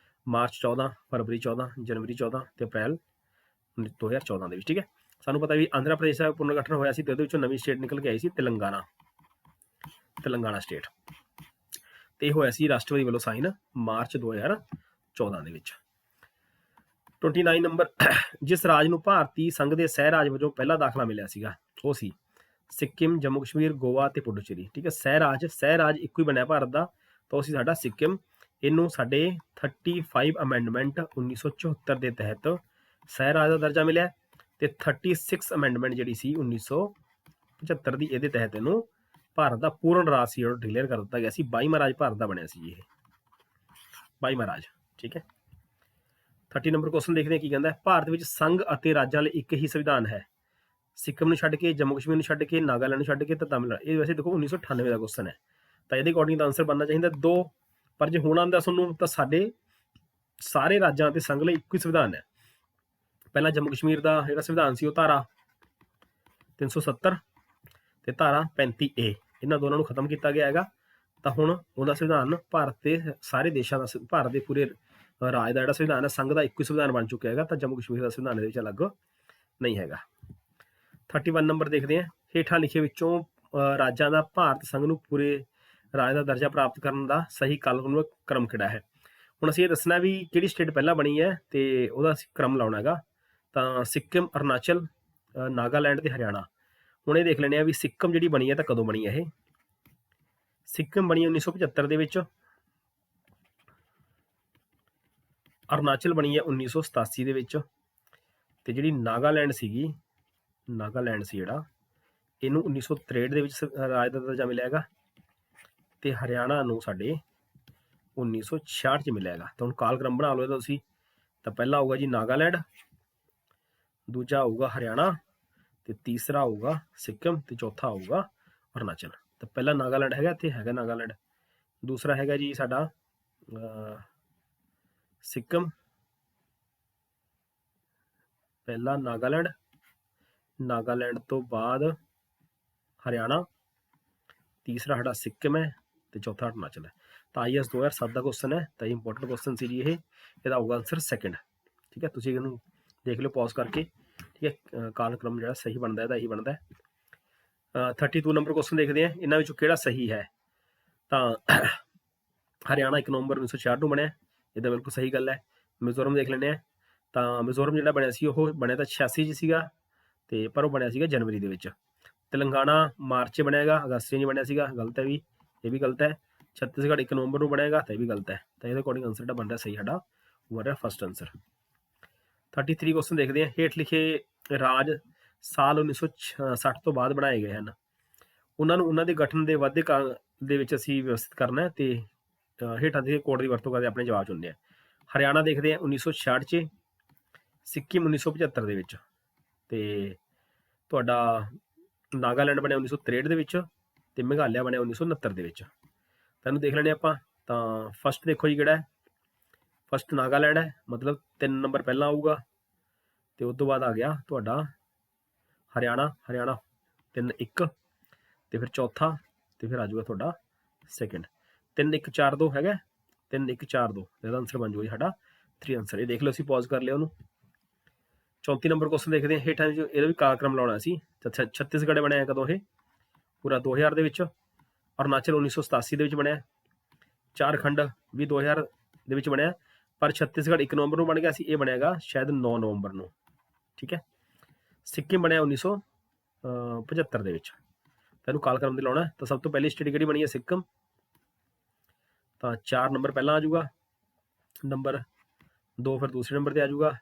ਮਾਰਚ 14, ਫਰਵਰੀ 14, ਜਨਵਰੀ 14 ਤੇ ਅਪ੍ਰੈਲ 2014 ਦੇ ਵਿੱਚ। ਠੀਕ ਹੈ, ਸਾਨੂੰ ਪਤਾ ਵੀ ਆਂਧਰਾ ਪ੍ਰਦੇਸ਼ ਦਾ ਪੁਨਰਗਠਨ ਹੋਇਆ ਸੀ ਤੇ ਉਹਦੇ ਵਿੱਚੋਂ ਨਵੀਂ ਸਟੇਟ ਨਿਕਲ ਕੇ ਆਈ ਸੀ ਤੇਲੰਗਾਨਾ ਸਟੇਟ, ਤੇ ਇਹ ਹੋਇਆ ਸੀ ਰਾਸ਼ਟਰਪਤੀ ਵੱਲੋਂ ਸਾਈਨ ਮਾਰਚ 2014 ਦੇ ਵਿੱਚ। 29 ਨੰਬਰ, ਜਿਸ ਰਾਜ ਨੂੰ ਭਾਰਤੀ ਸੰਘ ਦੇ ਸਹਿ ਰਾਜ ਵਜੋਂ ਪਹਿਲਾ ਦਾਖਲਾ ਮਿਲਿਆ ਸੀਗਾ ਉਹ ਸੀ ਸਿੱਕਿਮ, ਜੰਮੂ ਕਸ਼ਮੀਰ, ਗੋਆ ਤੇ ਪੁਡੂਚੇਰੀ। ਠੀਕ ਹੈ, ਸਹਿ ਰਾਜ ਇੱਕੋ ਹੀ ਬਣਿਆ ਭਾਰਤ ਦਾ, ਤਾਂ ਉਹ ਸੀ ਸਾਡਾ ਸਿੱਕਿਮ। ਇਹਨੂੰ ਸਾਡੇ 35 ਅਮੈਂਡਮੈਂਟ 1974 ਦੇ ਤਹਿਤ ਸਹਿ ਰਾਜ ਦਾ ਦਰਜਾ ਮਿਲਿਆ ਤੇ 36 ਅਮੈਂਡਮੈਂਟ ਜਿਹੜੀ ਸੀ 1975 ਦੀ, ਇਹਦੇ ਤਹਿਤ ਇਹਨੂੰ ਭਾਰਤ ਦਾ ਪੂਰਨ ਰਾਜ ਸੀ ਉਹ ਡਿਕਲੇਅਰ ਕਰ ਦਿੱਤਾ ਗਿਆ ਸੀ। 22ਵਾਂ ਰਾਜ ਭਾਰਤ ਦਾ ਬਣਿਆ ਸੀ ਇਹ, 22ਵਾਂ ਰਾਜ। ਠੀਕ ਹੈ, 30 ਨੰਬਰ ਕੁਐਸਚਨ ਦੇਖਦੇ ਹਾਂ ਕੀ ਕਹਿੰਦਾ। ਭਾਰਤ ਵਿੱਚ ਸੰਘ ਅਤੇ ਰਾਜਾਂ ਲਈ ਇੱਕ ਹੀ ਸੰਵਿਧਾਨ ਹੈ। ਸਿੱਕਿਮ ਨੂੰ ਛੱਡ ਕੇ, ਜੰਮੂ ਕਸ਼ਮੀਰ ਨੂੰ ਛੱਡ ਕੇ, ਨਾਗਾਲੈਂਡ ਨੂੰ ਛੱਡ ਕੇ ਤੇ ਤਮਿਲਨਾਡੂ। ਇਹ ਵੈਸੇ ਦੇਖੋ 1998 ਦਾ ਕੁਐਸਚਨ ਹੈ, ਤਾਂ ਇਹਦੇ ਅਕੋਰਡਿੰਗ ਦਾ ਆਨਸਰ ਬਣਨਾ ਚਾਹੀਦਾ 2। ਪਰ ਜੇ ਹੁਣ ਆਉਂਦਾ ਤੁਹਾਨੂੰ ਤਾਂ ਸਾਡੇ ਸਾਰੇ ਰਾਜਾਂ ਅਤੇ ਸੰਘ ਲਈ ਇੱਕੋ ਹੀ ਸੰਵਿਧਾਨ ਹੈ। ਪਹਿਲਾਂ ਜੰਮੂ ਕਸ਼ਮੀਰ ਦਾ ਜਿਹੜਾ ਸੰਵਿਧਾਨ ਸੀ ਉਹ ਧਾਰਾ 370 ਤੇ ਧਾਰਾ 35A, ਇਹਨਾਂ ਦੋਨਾਂ ਨੂੰ ਖਤਮ ਕੀਤਾ ਗਿਆ ਹੈਗਾ। ਤਾਂ ਹੁਣ ਉਹਦਾ ਸੰਵਿਧਾਨ ਭਾਰਤ ਦੇ ਸਾਰੇ ਦੇਸ਼ਾਂ ਦਾ, ਭਾਰਤ ਦੇ ਪੂਰੇ ਰਾਜ ਦਾ ਜਿਹੜਾ ਸੰਵਿਧਾਨ ਹੈ ਸੰਘ ਦਾ ਇੱਕੋ ਹੀ ਸੰਵਿਧਾਨ ਬਣ ਚੁੱਕਿਆ ਹੈਗਾ। ਤਾਂ ਜੰਮੂ ਕਸ਼ਮੀਰ ਦਾ ਸੰਵਿਧਾਨ ਦੇ ਵਿੱਚ ਅਲੱਗ ਨਹੀਂ ਹੈਗਾ। 31 ਨੰਬਰ ਦੇਖਦੇ ਹਾਂ। ਹੇਠਾਂ ਲਿਖੇ ਵਿੱਚੋਂ ਰਾਜਾਂ ਦਾ ਭਾਰਤ ਸੰਘ ਨੂੰ ਪੂਰੇ ਰਾਜ ਦਾ ਦਰਜਾ ਪ੍ਰਾਪਤ ਕਰਨ ਦਾ ਸਹੀ ਕਾਲਾਨੁਕ੍ਰਮ ਕ੍ਰਮ ਕਿਹੜਾ ਹੈ? ਹੁਣ ਅਸੀਂ ਇਹ ਦੱਸਣਾ ਵੀ ਕਿਹੜੀ ਸਟੇਟ ਪਹਿਲਾਂ ਬਣੀ ਹੈ ਤੇ ਉਹਦਾ ਅਸੀਂ ਕ੍ਰਮ ਲਾਉਣਾ ਹੈਗਾ। ਤਾਂ ਸਿੱਕਿਮ, ਅਰੁਣਾਚਲ, ਨਾਗਾਲੈਂਡ ਤੇ ਹਰਿਆਣਾ। ਹੁਣ ਇਹ ਦੇਖ ਲੈਂਦੇ ਆ ਵੀ ਸਿੱਕਿਮ ਜਿਹੜੀ ਬਣੀ ਹੈ ਤਾਂ ਕਦੋਂ ਬਣੀ ਹੈ ਇਹ? ਸਿੱਕਿਮ ਬਣੀ 1975 ਦੇ ਵਿੱਚ, ਅਰੁਣਾਚਲ ਬਣੀ ਹੈ 1987 ਦੇ ਵਿੱਚ, ਤੇ ਜਿਹੜੀ ਨਾਗਾਲੈਂਡ ਸੀ ਜਿਹੜਾ, ਇਹਨੂੰ 1963 ਦੇ ਵਿੱਚ ਰਾਜ ਦਾ ਦਰਜਾ ਮਿਲਿਆ ਹੈਗਾ, ਤੇ ਹਰਿਆਣਾ ਨੂੰ ਸਾਡੇ 1966 ਚ ਮਿਲਿਆ ਹੈਗਾ। ਤਾਂ ਹੁਣ ਕਾਲਕ੍ਰਮ ਬਣਾ ਲਓ ਇਹਦਾ ਤੁਸੀਂ। ਤਾਂ ਪਹਿਲਾ ਆਊਗਾ ਜੀ ਨਾਗਾਲੈਂਡ, ਦੂਜਾ ਆਊਗਾ ਹਰਿਆਣਾ, ਤੇ ਤੀਸਰਾ ਆਊਗਾ ਸਿੱਕਿਮ, ਤੇ ਚੌਥਾ ਆਊਗਾ ਅਰੁਣਾਚਲ। ਤਾਂ ਪਹਿਲਾ ਨਾਗਾਲੈਂਡ ਹੈਗਾ, ਇੱਥੇ ਹੈਗਾ ਨਾਗਾਲੈਂਡ। ਦੂਸਰਾ ਹੈਗਾ ਜੀ ਸਾਡਾ ਸਿੱਕਿਮ, ਪਹਿਲਾ ਨਾਗਾਲੈਂਡ ਤੋਂ ਬਾਅਦ ਹਰਿਆਣਾ, ਤੀਸਰਾ ਸਾਡਾ ਸਿੱਕਿਮ ਹੈ ਤੇ ਚੌਥਾ ਅਰੁਣਾਚਲ ਹੈ। ਤਾਂ IAS 2007 ਦਾ ਕੁਐਸਚਨ ਹੈ, ਤਾਂ ਇੰਪੋਰਟੈਂਟ ਕੁਐਸਚਨ ਸੀ ਜੀ ਇਹ। ਇਹਦਾ ਆਊਗਾ ਆਨਸਰ ਸੈਕਿੰਡ। ਠੀਕ ਹੈ, ਤੁਸੀਂ ਇਹਨੂੰ ਦੇਖ ਲਿਓ ਪੌਜ਼ ਕਰਕੇ। ਠੀਕ ਹੈ, ਕਾਲਕ੍ਰਮ ਜਿਹੜਾ ਸਹੀ ਬਣਦਾ ਇਹਦਾ ਇਹੀ ਬਣਦਾ। 32 ਨੰਬਰ ਕੁਐਸਚਨ ਦੇਖਦੇ ਹਾਂ, ਇਹਨਾਂ ਵਿੱਚੋਂ ਕਿਹੜਾ ਸਹੀ ਹੈ? ਤਾਂ ਹਰਿਆਣਾ 1 ਨਵੰਬਰ 1966 ਨੂੰ ਬਣਿਆ, ਇਹਦਾ ਬਿਲਕੁਲ ਸਹੀ ਗੱਲ ਹੈ। ਮਿਜ਼ੋਰਮ ਦੇਖ ਲੈਂਦੇ ਹਾਂ। ਤਾਂ ਮਿਜ਼ੋਰਮ ਜਿਹੜਾ ਬਣਿਆ ਸੀ ਉਹ ਬਣਿਆ ਤਾਂ 86 ਚ ਸੀਗਾ, ਤੇ ਪਰ ਉਹ ਬਣਿਆ ਸੀਗਾ ਜਨਵਰੀ ਦੇ ਵਿੱਚ। ਤੇਲੰਗਾਨਾ ਮਾਰਚ 'ਚ ਬਣਿਆ ਹੈਗਾ, ਅਗਸਤ 'ਚ ਨਹੀਂ ਬਣਿਆ ਸੀਗਾ, ਗਲਤ ਹੈ ਵੀ, ਇਹ ਵੀ ਗਲਤ ਹੈ। ਛੱਤੀਸਗੜ੍ਹ 1 ਨਵੰਬਰ ਨੂੰ ਬਣੇਗਾ, ਤਾਂ ਇਹ ਵੀ ਗਲਤ ਹੈ। ਤਾਂ ਇਹਦੇ ਅਕੋਰਡਿੰਗ ਆਨਸਰ ਜਿਹੜਾ ਬਣ ਰਿਹਾ ਸਹੀ ਸਾਡਾ ਉਹ ਬਣ ਰਿਹਾ ਫਸਟ ਆਨਸਰ। 33 ਕੁਐਸਚਨ ਦੇਖਦੇ ਹਾਂ। ਹੇਠ ਲਿਖੇ ਰਾਜ ਸਾਲ 1960 ਤੋਂ ਬਾਅਦ ਬਣਾਏ ਗਏ ਹਨ, ਉਹਨਾਂ ਨੂੰ ਉਹਨਾਂ ਦੇ ਗਠਨ ਦੇ ਵਾਧੇ ਕਾਲ ਦੇ ਵਿੱਚ ਅਸੀਂ ਵਿਵਸਥਿਤ ਕਰਨਾ ਤੇ ਹੇਠਾਂ ਦੇ ਕੋਡ ਦੀ ਵਰਤੋਂ ਕਰਦੇ ਆਪਣੇ ਜਵਾਬ ਚੁਣਦੇ ਹਾਂ। ਹਰਿਆਣਾ ਦੇਖਦੇ ਹਾਂ 1966 'ਚ, ਸਿੱਕਿਮ 1975 ਦੇ ਵਿੱਚ, ਤੇ ਤੁਹਾਡਾ ਨਾਗਾਲੈਂਡ ਬਣਿਆ 1963 ਦੇ ਵਿੱਚ, ਤੇ ਮੇਘਾਲਿਆ ਬਣਿਆ 1969 ਦੇ ਵਿੱਚ। ਤੈਨੂੰ ਦੇਖ ਲੈਣੇ ਆਪਾਂ। ਤਾਂ ਫਸਟ ਦੇਖੋ ਜੀ ਕਿਹੜਾ ਹੈ, ਫਸਟ ਨਾਗਾਲੈਂਡ ਹੈ, ਮਤਲਬ 3 ਨੰਬਰ ਪਹਿਲਾਂ ਆਊਗਾ, ਤੇ ਉਸ ਤੋਂ ਬਾਅਦ ਆ ਗਿਆ ਤੁਹਾਡਾ ਹਰਿਆਣਾ 3-1, ਤੇ ਫਿਰ ਚੌਥਾ, ਤੇ ਫਿਰ ਆ ਜਾਊਗਾ ਤੁਹਾਡਾ ਸੈਕਿੰਡ। 3-1-4-2 ਹੈਗਾ, 3-1-4-2, ਇਹਦਾ ਆਨਸਰ ਬਣ ਜਾਊਗਾ ਸਾਡਾ 3 ਆਨਸਰ। ਇਹ ਦੇਖ ਲਓ, ਅਸੀਂ ਪੌਜ਼ ਕਰ ਲਿਆ ਉਹਨੂੰ। 34 ਨੰਬਰ ਕੁਐਸਚਨ ਦੇਖਦੇ ਹਾਂ। ਹੇਠਾਂ ਇਹਦਾ ਵੀ ਕਾਲਕ੍ਰਮ ਲਾਉਣਾ ਸੀ। ਛੱਤੀਸਗੜ੍ਹ ਬਣਿਆ ਕਦੋਂ ਇਹ? ਪੂਰਾ 2000 ਦੇ ਵਿੱਚ। ਅਰੁਣਾਚਲ 1987 ਦੇ ਵਿੱਚ ਬਣਿਆ, ਝਾਰਖੰਡ ਵੀ 2000 ਦੇ ਵਿੱਚ ਬਣਿਆ, ਪਰ ਛੱਤੀਸਗੜ੍ਹ 1 ਨਵੰਬਰ ਨੂੰ ਬਣ ਗਿਆ ਸੀ, ਇਹ ਬਣਿਆਗਾ ਸ਼ਾਇਦ 9 ਨਵੰਬਰ ਨੂੰ। ਠੀਕ ਹੈ, ਸਿੱਕਿਮ ਬਣਿਆ 1975 ਦੇ ਵਿੱਚ। ਤੈਨੂੰ ਕਾਲਕ੍ਰਮ ਦੇ ਲਾਉਣਾ। ਤਾਂ ਸਭ ਤੋਂ ਪਹਿਲੀ ਸਟੇਟ ਕਿਹੜੀ ਬਣੀ ਹੈ? ਸਿੱਕਮ। ਤਾਂ 4 ਨੰਬਰ ਪਹਿਲਾਂ ਆ ਜਾਊਗਾ, ਨੰਬਰ 2 ਫਿਰ ਦੂਸਰੇ ਨੰਬਰ 'ਤੇ ਆ ਜਾਊਗਾ,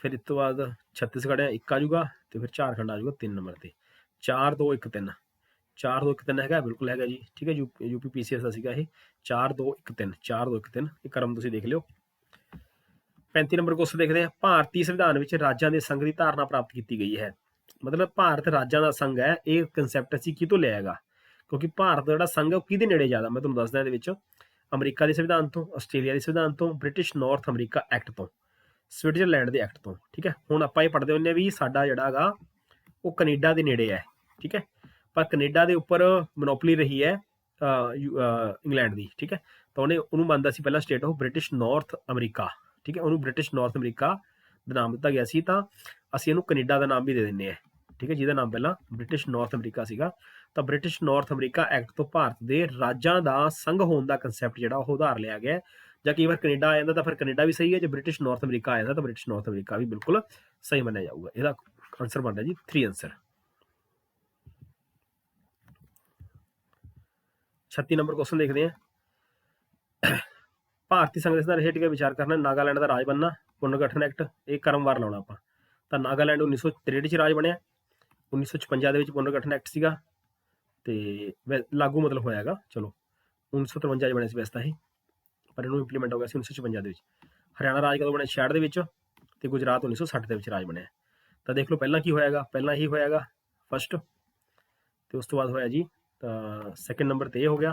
ਫਿਰ ਇਸ ਤੋਂ ਬਾਅਦ ਛੱਤੀਸਗੜ੍ਹ ਹੈ 1 ਆ ਜਾਊਗਾ, ਅਤੇ ਫਿਰ ਝਾਰਖੰਡ ਆ ਜਾਊਗਾ 3 ਨੰਬਰ 'ਤੇ। 4 2 1 3 4 2 1 3 ਹੈਗਾ, ਬਿਲਕੁਲ ਹੈਗਾ ਜੀ। ਠੀਕ ਹੈ, ਯੂਪੀ PCS ਦਾ ਸੀਗਾ ਇਹ। 4 2 1 3 4 2 1 3 ਇਹ ਕਰਮ ਤੁਸੀਂ ਦੇਖ ਲਿਓ। 35 ਨੰਬਰ ਕੁਐਸਚਨ ਦੇਖਦੇ ਹਾਂ। ਭਾਰਤੀ ਸੰਵਿਧਾਨ ਵਿੱਚ ਰਾਜਾਂ ਦੇ ਸੰਘ ਦੀ ਧਾਰਨਾ ਪ੍ਰਾਪਤ ਕੀਤੀ ਗਈ ਹੈ। ਮਤਲਬ ਭਾਰਤ ਰਾਜਾਂ ਦਾ ਸੰਘ ਹੈ, ਇਹ ਕੰਸੈਪਟ ਅਸੀਂ ਕਿਤੋਂ ਲਿਆ ਹੈਗਾ? ਕਿਉਂਕਿ ਭਾਰਤ ਦਾ ਜਿਹੜਾ ਸੰਘ ਹੈ ਉਹ ਕਿਹਦੇ ਨੇੜੇ ਜ਼ਿਆਦਾ, ਮੈਂ ਤੁਹਾਨੂੰ ਦੱਸਦਾ ਇਹਦੇ ਵਿੱਚ। ਅਮਰੀਕਾ ਦੇ ਸੰਵਿਧਾਨ ਤੋਂ, ਆਸਟ੍ਰੇਲੀਆ ਦੇ ਸੰਵਿਧਾਨ ਤੋਂ, ਬ੍ਰਿਟਿਸ਼ ਨਾਰਥ ਅਮਰੀਕਾ ਐਕਟ ਤੋਂ, ਸਵਿਟਜ਼ਰਲੈਂਡ ਦੇ ਐਕਟ ਤੋਂ। ਠੀਕ ਹੈ, ਹੁਣ ਆਪਾਂ ਇਹ ਪੜ੍ਹਦੇ ਹੁੰਦੇ ਹਾਂ ਵੀ ਸਾਡਾ ਜਿਹੜਾ ਹੈਗਾ ਉਹ ਕੈਨੇਡਾ ਦੇ ਨੇੜੇ ਹੈ। ਠੀਕ ਹੈ, ਪਰ ਕੈਨੇਡਾ ਦੇ ਉੱਪਰ ਮੋਨੋਪਲੀ ਰਹੀ ਹੈ ਇੰਗਲੈਂਡ ਦੀ। ਠੀਕ ਹੈ, ਤਾਂ ਉਹਨੂੰ ਮੰਨਦਾ ਸੀ ਪਹਿਲਾਂ ਸਟੇਟ ਉਹ ਬ੍ਰਿਟਿਸ਼ ਨਾਰਥ ਅਮਰੀਕਾ। ਠੀਕ ਹੈ, ਉਹਨੂੰ ਬ੍ਰਿਟਿਸ਼ ਨਾਰਥ ਅਮਰੀਕਾ ਦਾ ਨਾਮ ਦਿੱਤਾ ਗਿਆ ਸੀ, ਤਾਂ ਅਸੀਂ ਇਹਨੂੰ ਕੈਨੇਡਾ ਦਾ ਨਾਮ ਵੀ ਦੇ ਦਿੰਦੇ ਹਾਂ। ਠੀਕ ਹੈ, ਜਿਹਦਾ ਨਾਮ ਪਹਿਲਾਂ ਬ੍ਰਿਟਿਸ਼ ਨਾਰਥ ਅਮਰੀਕਾ ਸੀਗਾ। ਤਾਂ ਬ੍ਰਿਟਿਸ਼ ਨਾਰਥ ਅਮਰੀਕਾ ਐਕਟ ਤੋਂ ਭਾਰਤ ਦੇ ਰਾਜਾਂ ਦਾ ਸੰਘ ਹੋਣ ਦਾ ਕੰਸੈਪਟ ਜਿਹੜਾ ਉਹ ਉਧਾਰ ਲਿਆ ਗਿਆ। ਜਾਂ ਕਈ ਵਾਰ ਕੈਨੇਡਾ ਆ ਜਾਂਦਾ ਤਾਂ ਫਿਰ ਕੈਨੇਡਾ ਵੀ ਸਹੀ ਹੈ, ਜੇ ਬ੍ਰਿਟਿਸ਼ ਨਾਰਥ ਅਮਰੀਕਾ ਆ ਜਾਂਦਾ ਤਾਂ ਬ੍ਰਿਟਿਸ਼ ਨਾਰਥ ਅਮਰੀਕਾ ਵੀ ਬਿਲਕੁਲ ਸਹੀ ਮੰਨਿਆ ਜਾਊਗਾ। ਇਹਦਾ ਆਨਸਰ ਬਣਦਾ ਜੀ 3 ਆਨਸਰ। 36 ਨੰਬਰ ਕੁਐਸਚਨ ਦੇਖਦੇ ਹਾਂ। ਭਾਰਤੀ ਸੰਵਿਧਾਨ ਦੇ ਸਿਧਾਂਤ ਹੇਠ ਕੇ ਵਿਚਾਰ ਕਰਨਾ। ਨਾਗਾਲੈਂਡ ਦਾ ਰਾਜ ਬਣਨਾ, ਪੁਨਰਗਠਨ ਐਕਟ, ਇਹ ਕਰਮਵਾਰ ਲਾਉਣਾ ਆਪਾਂ। ਤਾਂ ਨਾਗਾਲੈਂਡ 1963 'ਚ ਰਾਜ ਬਣਿਆ, 1956 ਦੇ ਵਿੱਚ ਪੁਨਰਗਠਨ ਐਕਟ ਸੀਗਾ, ਤੇ ਲਾਗੂ ਮਤਲਬ ਹੋਇਆ ਹੈਗਾ। ਚਲੋ 1953 'ਚ ਬਣਿਆ ਸੀ ਵੈਸੇ ਤਾਂ ਇਹ, ਪਰ ਇਹਨੂੰ ਇੰਪਲੀਮੈਂਟ ਹੋ ਗਿਆ ਸੀ 1956 ਦੇ ਵਿੱਚ। ਹਰਿਆਣਾ ਰਾਜ ਕਦੋਂ ਬਣਿਆ? 66 ਦੇ ਵਿੱਚ, ਤੇ ਗੁਜਰਾਤ 1960 ਦੇ ਵਿੱਚ ਰਾਜ ਬਣਿਆ। ਤਾਂ ਦੇਖ ਲਓ ਪਹਿਲਾਂ ਕੀ ਹੋਇਆਗਾ, ਪਹਿਲਾਂ ਇਹੀ ਹੋਇਆਗਾ ਫਸਟ, ਤੇ ਉਸ ਤੋਂ ਬਾਅਦ ਹੋਇਆ ਜੀ ਤਾਂ ਸੈਕਿੰਡ ਨੰਬਰ 'ਤੇ ਇਹ ਹੋ ਗਿਆ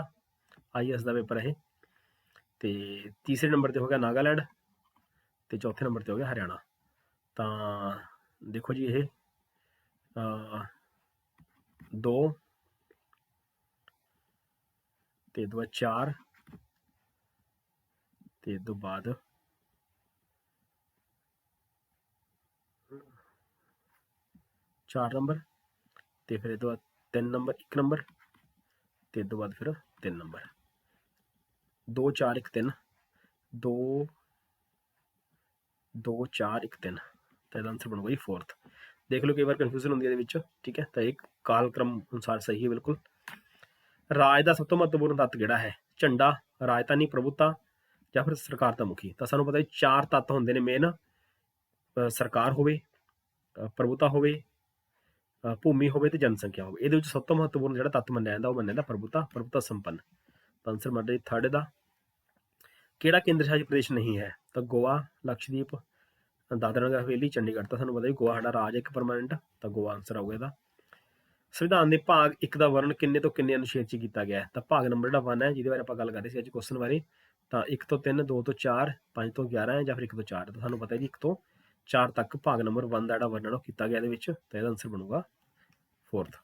IAS ਦਾ ਪੇਪਰ ਇਹ, ਤੇ ਤੀਸਰੇ ਨੰਬਰ 'ਤੇ ਹੋ ਗਿਆ ਨਾਗਾਲੈਂਡ, ਤੇ ਚੌਥੇ ਨੰਬਰ 'ਤੇ ਹੋ ਗਿਆ ਹਰਿਆਣਾ। ਤਾਂ ਦੇਖੋ ਜੀ ਇਹ 2 ਤੇ 2 4 ਤੇ ਤੋਂ ਬਾਅਦ 4 ਨੰਬਰ, ਤੇ ਫਿਰ ਇਹ ਤੋਂ ਬਾਅਦ 3 ਨੰਬਰ 1 ਨੰਬਰ, ਤੇ ਇਹ ਤੋਂ ਬਾਅਦ ਫਿਰ 3 ਨੰਬਰ। 2 4 1 3 2 2 4 1 3, ਤਾਂ ਇਹਦਾ ਆਨਸਰ ਬਣੂਗਾ ਜੀ 4th। ਦੇਖ ਲਓ ਕਈ ਵਾਰ ਕਨਫਿਊਜ਼ਨ ਹੁੰਦੀ ਹੈ ਇਹਦੇ ਵਿੱਚ। ਠੀਕ ਹੈ, ਤਾਂ ਇਹ ਕਾਲਕ੍ਰਮ ਅਨੁਸਾਰ ਸਹੀ ਹੈ ਬਿਲਕੁਲ। ਰਾਜ ਦਾ ਸਭ ਤੋਂ ਮਹੱਤਵਪੂਰਨ ਤੱਤ ਕਿਹੜਾ ਹੈ? ਝੰਡਾ, ਰਾਜਧਾਨੀ, ਪ੍ਰਭੂਤਾ, ਜਾਂ ਫਿਰ ਸਰਕਾਰ ਦਾ ਮੁਖੀ। ਤਾਂ ਸਾਨੂੰ ਪਤਾ 4 ਤੱਤ ਹੁੰਦੇ ਨੇ ਮੇਨ। ਸਰਕਾਰ ਹੋਵੇ, ਪ੍ਰਭੂਤਾ ਹੋਵੇ, ਭੂਮੀ ਹੋਵੇ, ਤੇ ਜਨਸੰਖਿਆ ਹੋਵੇ। ਇਹਦੇ ਵਿੱਚ ਸਭ ਤੋਂ ਮਹੱਤਵਪੂਰਨ ਜਿਹੜਾ ਤੱਤ ਮੰਨਿਆ ਜਾਂਦਾ ਉਹ ਮੰਨਿਆ ਜਾਂਦਾ ਪ੍ਰਭੂਤਾ ਸੰਪੰਨ। ਤਾਂ ਆਨਸਰ ਬਣਦਾ ਜੀ 3rd ਦਾ। ਕਿਹੜਾ ਕੇਂਦਰ ਸ਼ਾਸਿਤ ਪ੍ਰਦੇਸ਼ ਨਹੀਂ ਹੈ? ਤਾਂ ਗੋਆ, ਲਕਸ਼ਦੀਪ, ਦਾਦਰਾ ਨਗਰ ਹਵੇਲੀ, ਚੰਡੀਗੜ੍ਹ। ਤਾਂ ਸਾਨੂੰ ਪਤਾ ਜੀ ਗੋਆ ਸਾਡਾ ਰਾਜ ਇੱਕ ਪਰਮਾਨੈਂਟ, ਤਾਂ ਗੋਆ ਆਨਸਰ ਆਊਗਾ ਇਹਦਾ। ਸੰਵਿਧਾਨ ਦੇ ਭਾਗ 1 ਦਾ ਵਰਣਨ ਕਿੰਨੇ ਤੋਂ ਕਿੰਨੇ ਅਨੁਛੇਦ 'ਚ ਕੀਤਾ ਗਿਆ? ਤਾਂ ਭਾਗ ਨੰਬਰ ਜਿਹੜਾ 1 ਹੈ, ਜਿਹਦੇ ਬਾਰੇ ਆਪਾਂ ਗੱਲ ਕਰ ਰਹੇ ਸੀ ਅੱਜ ਕੁਐਸਚਨ ਬਾਰੇ, ਤਾਂ 1 ਤੋਂ 3, 2 ਤੋਂ 4, 5 ਤੋਂ 11 ਹੈ, ਜਾਂ ਫਿਰ 1 ਤੋਂ 4। ਤਾਂ ਸਾਨੂੰ ਪਤਾ ਜੀ 1 ਤੋਂ 4 ਤੱਕ ਭਾਗ ਨੰਬਰ 1 ਦਾ ਜਿਹੜਾ ਵਰਣਨ ਉਹ ਕੀਤਾ ਗਿਆ ਇਹਦੇ ਵਿੱਚ, ਤਾਂ ਇਹਦਾ ਆਨਸਰ ਬਣੂਗਾ 4th।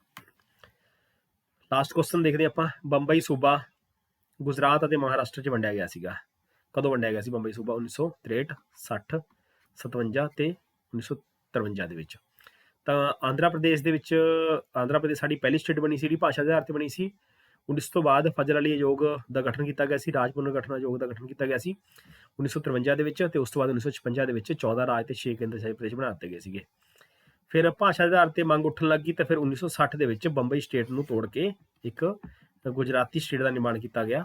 ਲਾਸਟ ਕੁਐਸਚਨ ਦੇਖਦੇ ਆਪਾਂ। ਬੰਬਈ ਸੂਬਾ ਗੁਜਰਾਤ ਅਤੇ ਮਹਾਰਾਸ਼ਟਰ 'ਚ ਵੰਡਿਆ ਗਿਆ ਸੀਗਾ। ਕਦੋਂ ਵੰਡਿਆ ਗਿਆ ਸੀ ਬੰਬਈ ਸੂਬਾ? 1963, 60, 57 ਤੇ 1953 ਦੇ ਵਿੱਚ। ਤਾਂ ਆਂਧਰਾ ਪ੍ਰਦੇਸ਼ ਦੇ ਵਿੱਚ, ਆਂਧਰਾ ਪ੍ਰਦੇਸ਼ ਸਾਡੀ ਪਹਿਲੀ ਸਟੇਟ ਬਣੀ ਸੀ ਜਿਹੜੀ ਭਾਸ਼ਾ ਦੇ ਆਧਾਰ 'ਤੇ ਬਣੀ ਸੀ। 19 ਤੋਂ ਬਾਅਦ ਫਜ਼ਲ ਅਲੀ ਆਯੋਗ ਦਾ ਗਠਨ ਕੀਤਾ ਗਿਆ ਸੀ, ਰਾਜ ਪੁਨਰਗਠਨ ਆਯੋਗ ਦਾ ਗਠਨ ਕੀਤਾ ਗਿਆ ਸੀ 1953 ਦੇ ਵਿੱਚ, ਤੇ ਉਸ ਤੋਂ ਬਾਅਦ 1956 ਦੇ ਵਿੱਚ 14 ਰਾਜ ਤੇ 6 ਕੇਂਦਰ ਸ਼ਾਸਿਤ ਪ੍ਰਦੇਸ਼ ਬਣਾ ਦਿੱਤੇ ਗਏ ਸੀਗੇ। ਫਿਰ ਭਾਸ਼ਾ ਦੇ ਆਧਾਰ 'ਤੇ ਮੰਗ ਉੱਠਣ ਲੱਗੀ, ਤਾਂ ਫਿਰ 1960 ਦੇ ਵਿੱਚ ਬੰਬਈ ਸਟੇਟ ਨੂੰ ਤੋੜ ਕੇ ਇੱਕ ਗੁਜਰਾਤੀ ਸਟੇਟ ਦਾ ਨਿਰਮਾਣ ਕੀਤਾ ਗਿਆ।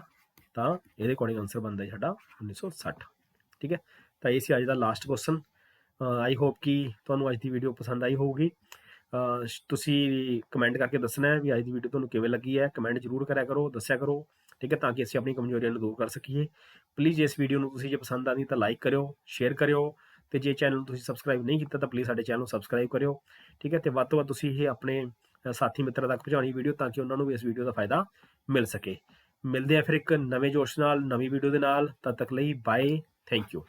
ਤਾਂ ਇਹਦੇ ਅਕੋਰਡਿੰਗ ਆਨਸਰ ਬਣਦਾ ਸਾਡਾ 1960। ਠੀਕ ਹੈ, ਤਾਂ ਇਹ ਸੀ ਅੱਜ ਦਾ ਲਾਸਟ ਕੁਐਸਚਨ। ਆਈ ਹੋਪ ਕਿ ਤੁਹਾਨੂੰ ਅੱਜ ਦੀ ਵੀਡੀਓ ਪਸੰਦ ਆਈ ਹੋਊਗੀ। ਤੁਸੀਂ ਕਮੈਂਟ ਕਰਕੇ ਦੱਸਣਾ ਹੈ ਵੀ ਅੱਜ ਦੀ ਵੀਡੀਓ ਤੁਹਾਨੂੰ ਕਿਵੇਂ ਲੱਗੀ ਹੈ। ਕਮੈਂਟ ਜ਼ਰੂਰ ਕਰਿਆ ਕਰੋ, ਦੱਸਿਆ ਕਰੋ। ਠੀਕ ਹੈ, ਤਾਂ ਕਿ ਅਸੀਂ ਆਪਣੀ ਕਮਜ਼ੋਰੀਆਂ ਨੂੰ ਦੂਰ ਕਰ ਸਕੀਏ। ਪਲੀਜ਼ ਇਸ ਵੀਡੀਓ ਨੂੰ ਤੁਸੀਂ ਜੇ ਪਸੰਦ ਆਉਂਦੀ ਤਾਂ ਲਾਈਕ ਕਰਿਓ, ਸ਼ੇਅਰ ਕਰਿਓ, ਤੇ ਜੇ ਚੈਨਲ ਨੂੰ ਤੁਸੀਂ ਸਬਸਕ੍ਰਾਈਬ ਨਹੀਂ ਕੀਤਾ ਤਾਂ ਪਲੀਜ਼ ਸਾਡੇ ਚੈਨਲ ਨੂੰ ਸਬਸਕ੍ਰਾਈਬ ਕਰਿਓ। ਠੀਕ ਹੈ, ਤੇ ਵੱਧ ਤੋਂ ਵੱਧ ਤੁਸੀਂ ਇਹ ਆਪਣੇ ਸਾਥੀ ਮਿੱਤਰਾਂ ਤੱਕ ਪਹੁੰਚਾਉਣੀ ਵੀਡੀਓ, ਤਾਂ ਕਿ ਉਹਨਾਂ ਨੂੰ ਵੀ ਇਸ ਵੀਡੀਓ ਦਾ ਫਾਇਦਾ ਮਿਲ ਸਕੇ। ਮਿਲਦੇ ਆ ਫਿਰ ਇੱਕ ਨਵੇਂ ਜੋਸ਼ ਨਾਲ, ਨਵੀਂ ਵੀਡੀਓ ਦੇ ਨਾਲ। ਤਦ ਤੱਕ ਲਈ ਬਾਏ, ਥੈਂਕ ਯੂ।